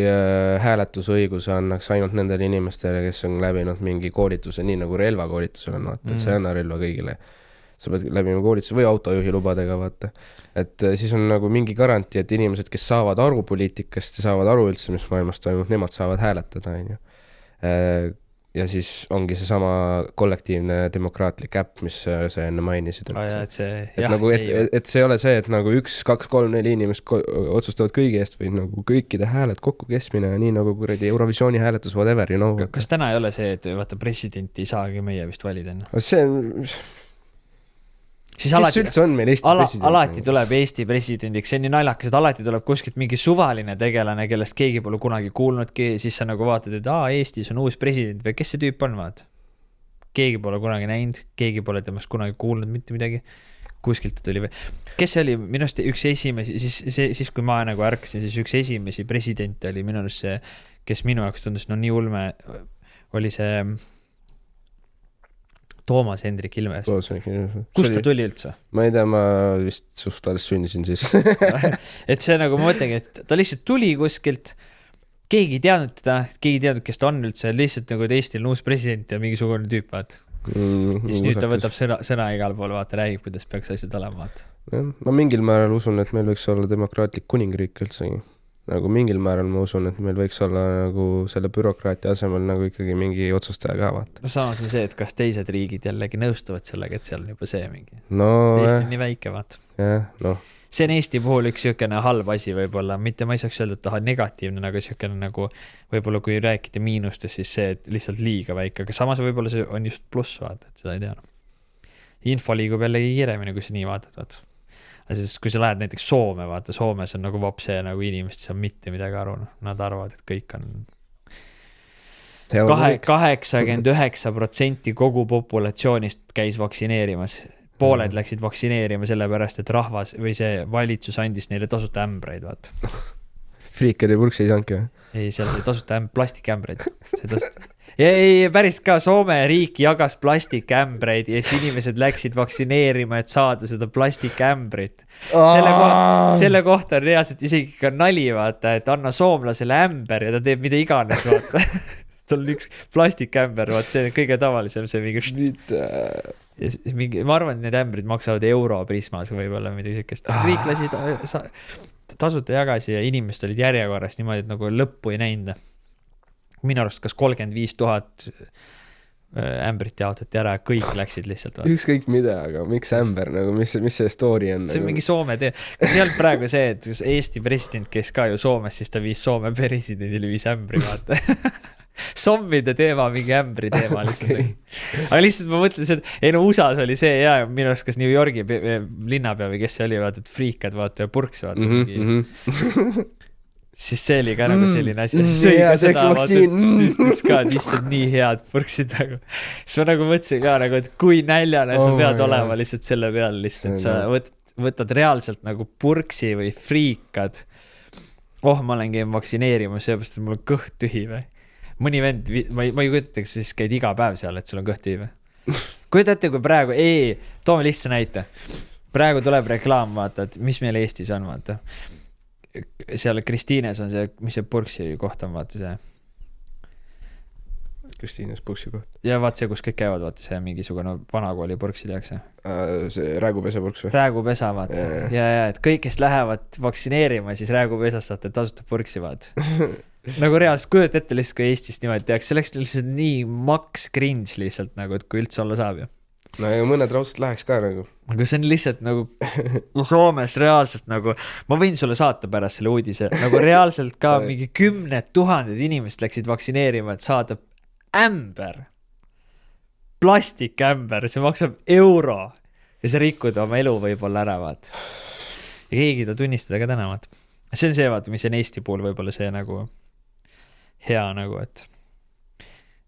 hääletusõiguse annaks ainult nendele inimestele, kes on läbinud mingi koolituse, nii nagu relvakoolitusel on, vaata, et sa ei anna relva kõigile. Sa pead läbima koolituse või autojuhi lubadega, vaata. Et siis on nagu mingi garantii, et inimesed, kes saavad aru poliitikast ja saavad aru üldse, mis maailmas toimub, nemad saavad hääletada, on ju. Ja siis ongi see sama kollektiivne demokraatlik äpp, mis sa enne mainisid. Et see ei ole see, et nagu 1, 2, 3, 4 inimest otsustavad kõigi eest või nagu kõikide hääled kokku keskmine ja nii nagu kuradi Eurovisiooni hääletus, whatever, you know. Kas täna ei ole see, et vaata presidenti ei saagi meie vist valida? See siis kes üldse on meil Eesti president? Alati tuleb Eesti presidendiks, see on nii naljakas, et alati tuleb kuskilt mingi suvaline tegelane, kellest keegi pole kunagi kuulnudki, siis sa nagu vaatad, et Eestis on uus president või kes see tüüp on, vaat? Keegi pole kunagi näinud, keegi pole temast kunagi kuulnud mitte midagi, kuskilt tuli või. Kes see oli minust üks esimesi, siis kui ma nagu ärkasin, siis üks esimesi presidente oli minust see, kes minu jaoks tundus nii ulme, oli see Toomas Hendrik Ilves. Kust ta tuli üldse? Ma ei tea, ma vist suht alles sünnisin siis. Et see nagu ma mõtlengi, et ta lihtsalt tuli kuskilt, keegi ei teadnud teda, keegi ei teadnud, kes ta on üldse, lihtsalt nagu Eestil on uus president ja mingisugune tüüp, vaat. Siis nüüd ta võtab sõna igal pool, vaata, räägib, kuidas peaks asjad olema, vaata. Ma mingil määral usun, et meil võiks olla demokraatlik kuningriik üldsegi. Nagu mingil määral ma usun, et meil võiks olla nagu selle bürokraatia asemel nagu ikkagi mingi otsustaja ka, vaata. No samas on see, et kas teised riigid jällegi nõustuvad sellega, et seal on juba see mingi. No, Eesti on nii väike, vaata. No. See on Eesti puhul üks siukene halb asi võib-olla, mitte ma ei saaks öelda, et negatiivne, aga siukene nagu võib-olla kui rääkida miinustest, siis see, et lihtsalt liiga väike, aga samas võib-olla see on just pluss, vaata, et seda ei tea. Info liigub jällegi kiiremini, kui sa nii vaatad, vaata. Sest kui sa lähed näiteks Soome, vaata, Soomes on nagu vapse nagu inimest, see on mitte midagi aru. Nad arvavad, et kõik on 89% kogu populatsioonist käis vaksineerimas. Pooled läksid vaksineerima sellepärast, et rahvas või see valitsus andis neile tasuta ämbreid, vaata. Friikad ja purksi ei saanudki või? Ei, seal see tasuta plastikämbreid. Ei, päris ka Soome riik jagas plastikämbreid ja siis inimesed läksid vaksineerima, et saada seda plastikämbrit. Selle kohta on reaalselt isegi ka nali, vaata, et anna soomlasele ämber ja ta teeb mida iganes, vaata. Tal on üks plastikämber, vaata, see on kõige tavalisem, see mingi... Ma arvan, et need ämbrid maksavad euro prismas võib-olla midagi sükest. Riik lasid tasuta jagasi ja inimesed olid järjekorras niimoodi, et nagu lõppu ei näinud. Minu arust kas 35 000 ämbrit jaotati ära, kõik läksid lihtsalt. Üks kõik mida, aga miks ämber, nagu mis see story on? See on mingi Soome tee. Kas ei olnud praegu see, et Eesti president, kes ka ju Soomes, siis ta viis Soome presidendile viis ämbri, vaata. Sommide teema, mingi ämbri teema lihtsalt. Okay. Aga lihtsalt ma mõtlesin, et USA-s oli see ja minu arust kas New Yorgi linnapea või kes see oli, vaata, et friikad, vaata, ja purks, vaata. Siis see oli ka nagu selline asi. Sõi ka seda, vaata, et ka, et issand nii head purksid nagu. Siis ma nagu mõtlesin ka nagu, et kui näljane sa pead olema lihtsalt selle peal lihtsalt. Sa võtad reaalselt nagu purksi või friikad. Ma olen käinud vaksineerima, seepärast, et mul on kõht tühi või. Mõni vend, ma ei kujutataks, siis käid iga päev seal, et sul on kõht tühi või. Kujutate, kui praegu, toome lihtsa näite. Praegu tuleb reklaam, vaata, et mis meil Eestis on, vaata. Seal Kristiines on see, mis see purksi koht on, vaata see. Kristiines purksi koht. Ja vaata see, kus kõik käivad, vaata see mingisugune vanakooli purksi tehakse. See räägupesa purks või? Räägupesa, vaata. Ja, et kõik, kes lähevad vaksineerima, siis räägupesast saate tasuta purksi, vaata. Nagu reaalselt kujut ette lihtsalt, kui Eestist niimoodi tehakse. See oleks lihtsalt nii maks cringe lihtsalt, nagu, et kui üldse olla saab ju. No ja mõned raudselt läheks ka nagu. Aga see on lihtsalt nagu Soomes reaalselt nagu, ma võin sulle saata pärast selle uudise, nagu reaalselt ka mingi 10 000 inimest läksid vaksineerima, et saada ämber, plastikämber, see maksab euro ja see rikkud oma elu võib-olla ära, vaat. Ja keegi ta tunnistada ka täna, vaat. See on see, vaat, mis on Eesti puhul võib-olla see nagu hea nagu, et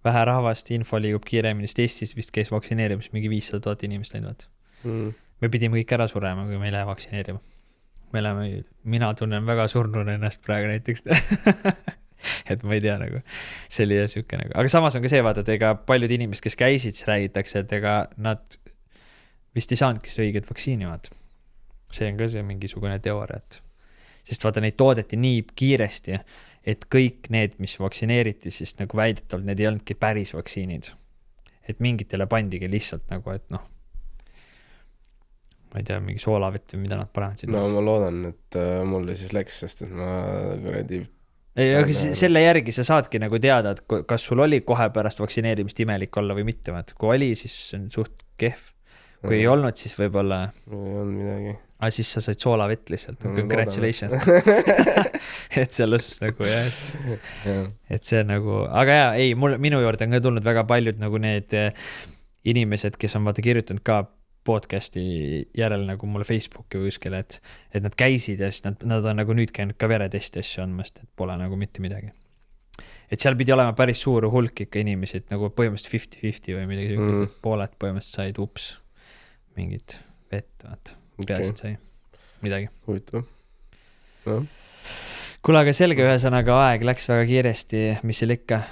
vähe rahvast, info liigub kiiremini, sest Eestis vist käis vaksineerimas mingi 500 000 inimest läinud. Me pidime kõik ära surema, kui me ei lähe vaksineerima. Mina tunnen väga surnuna ennast praegu näiteks. Et ma ei tea nagu, see oli süke nagu. Aga samas on ka see, vaata, et ega paljud inimesed, kes käisid, siis räägitakse, et ega nad vist ei saanudki õiget vaktsiini, vaata. see on ka see mingisugune teooria, et sest vaata neid toodeti nii kiiresti, et kõik need, mis vaktsineeriti, siis nagu väidetavalt need ei olnudki päris vaktsiinid. Et mingitele pandigi lihtsalt nagu, et noh, ma ei tea, mingi soolavett või mida nad panevad siin. No ma loodan, et mulle siis läks, sest et ma kuradi... Ei, aga selle järgi sa saadki nagu teada, et kas sul oli kohe pärast vaktsineerimist imelik olla või mitte. Kui oli, siis on suht kehv. Kui ei olnud, siis võib-olla... Ei olnud midagi. Aga siis sa said soolavett lihtsalt. Congratulations. Et selles nagu jah. Et see nagu... Aga jah, ei, minu juurde on ka tulnud väga paljud nagu need inimesed, kes on vaata kirjutanud ka podcasti järel nagu mulle Facebooki või kuskile, et nad käisid ja siis nad on nagu nüüd käinud ka veretesti asju andmast, et pole nagu mitte midagi. Et seal pidi olema päris suur hulk ikka inimesi, et nagu põhimõtteliselt 50-50 või midagi, pooled põhimõtteliselt said mingit vett, vaata. Peasid sai midagi. Huvitav. No. Kuule, aga selge ühesõnaga aeg läks väga kiiresti, mis seal ikka,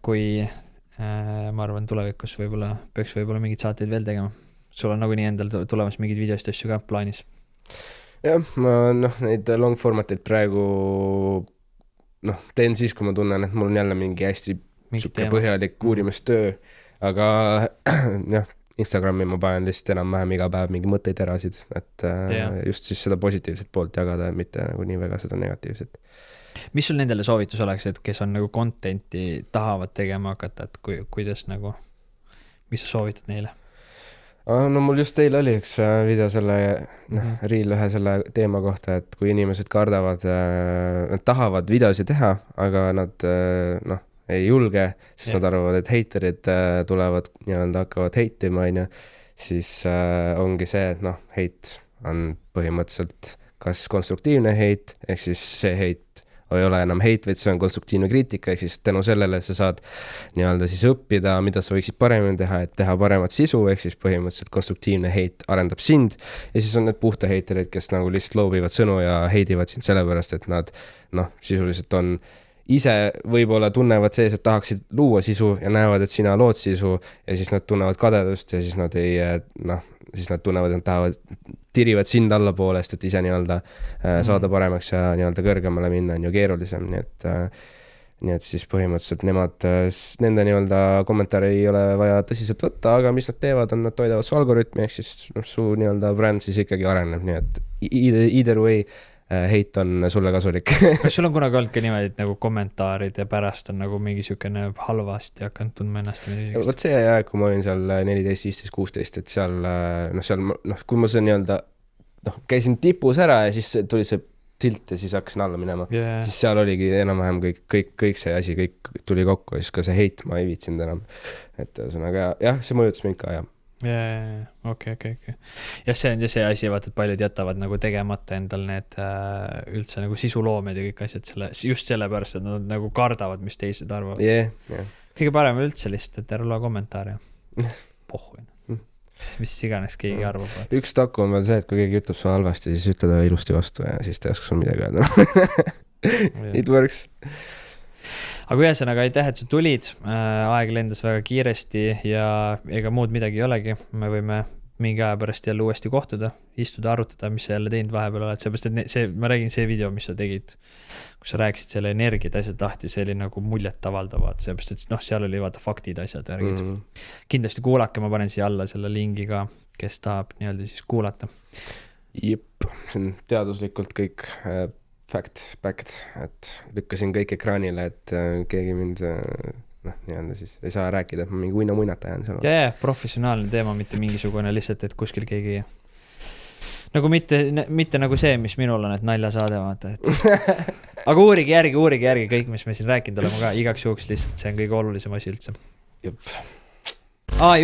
kui ma arvan tulevikus peaks mingid saateid veel tegema. Sul on nagu nii endal tulemas mingid videost asju ka plaanis? Jah, ma neid long formatid praegu teen siis, kui ma tunnen, et mul on jälle mingi hästi põhjalik uurimustöö, aga jah, Instagrami ma panen lihtsalt enam-vähem iga päev mingi mõtteid erasid, et just siis seda positiivset poolt jagada, mitte nagu nii väga seda negatiivset. Mis sul nendele soovitus oleks, et kes on nagu contenti tahavad tegema hakata, et kuidas nagu, mis sa soovitad neile? No mul just teil oli üks video selle, reel ühe selle teema kohta, et kui inimesed kardavad, nad tahavad videosi teha, aga nad ei julge, siis nad arvavad, et heiterid tulevad nii-öelda hakkavad heitima, siis ongi see, et heit on põhimõtteliselt kas konstruktiivne heit, ehk siis see heit ei ole enam heit, vaid see on konstruktiivne kriitika, ehk siis tänu sellele sa saad nii-öelda siis õppida, mida sa võiksid paremini teha, et teha paremat sisu, ehk siis põhimõtteliselt konstruktiivne heit arendab sind ja siis on need puhta heiterid, kes nagu lihtsalt loobivad sõnu ja heidivad sind sellepärast, et nad sisuliselt on ise võib-olla tunnevad sees, et tahaksid luua sisu ja näevad, et sina lood sisu ja siis nad tunnevad kadedust ja siis nad siis nad tunnevad, et nad tahavad, tirivad sind alla poolest, et ise nii-öelda saada paremaks ja nii-öelda kõrgemale minna on ju keerulisem, nii et siis põhimõtteliselt nende nii-öelda kommentaari ei ole vaja tõsiselt võtta, aga mis nad teevad, on nad toidavad su algoritmi, ehk siis su nii-öelda bränd siis ikkagi areneb, nii et either way heit on sulle kasulik. Kas sul on kunagi olnud ka niimoodi, et nagu kommentaarid ja pärast on nagu mingi sükene halvasti hakanud tundma ennast? Võt see aeg, kui ma olin seal 14, 15, 16, et seal, kui ma see nii-öelda, käisin tipus ära ja siis tuli see tilt ja siis hakkasin alla minema. Siis seal oligi enam-vähem kõik see asi, kõik tuli kokku ja siis ka see heit ma ei viitsinud enam. Et ühesõnaga, jah, see mõjutas mind ka, jah. Okay. Ja see on see asi, vaata, et paljud jätavad nagu tegemata endal need üldse nagu sisuloomed ja kõik asjad just sellepärast, et nad nagu kardavad, mis teised arvavad. Kõige parem üldse lihtsalt, et ära loe kommentaare. Pohhuin. Mis iganes keegi arvab. Üks taku on veel see, et kui keegi ütleb su halvasti, siis ütle ta ilusti vastu ja siis ta ei oska sul midagi öelda. It works. Aga ühesõnaga, aitäh, et sa tulid, aeg lendas väga kiiresti ja ega muud midagi ei olegi. Me võime mingi aja pärast jälle uuesti kohtuda, istuda, arutada, mis sa jälle teinud vahepeal oled. Seepärast, et ma räägin see video, mis sa tegid, kus sa rääkisid selle energiat asjad lahti, see oli nagu muljet avaldavad. Seepärast, et seal oli vaata faktid asjad. Kindlasti kuulake, ma panen siia alla selle lingi ka, kes tahab nii-öelda siis kuulata. Jep, see on teaduslikult kõik fact, et lükkasin kõik ekraanile, et keegi mind nii-öelda siis ei saa rääkida, et ma mingi uina-muinata jään seal. Professionaalne teema, mitte mingisugune lihtsalt, et kuskil keegi nagu mitte nagu see, mis minul on, et naljasaade vaata, et aga uurige järgi kõik, mis me siin rääkinud oleme ka, igaks juhuks lihtsalt, see on kõige olulisem asi üldse. Jep.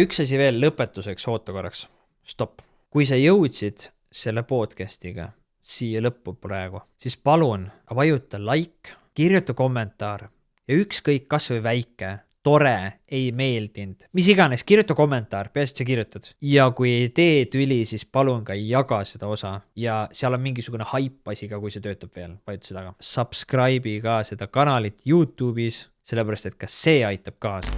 Üks asi veel lõpetuseks, oota korraks, stopp. Kui sa jõudsid selle podcastiga siia lõppu praegu, siis palun vajuta like, kirjuta kommentaar ja ükskõik kas või väike, tore, ei meeldinud, mis iganes, kirjuta kommentaar, peast sa kirjutad. Ja kui ei tee tüli, siis palun ka jaga seda osa ja seal on mingisugune hype asi ka, kui see töötab veel, vajuta seda ka. Subscribe'i ka seda kanalit YouTube'is, sellepärast et ka see aitab kaasa.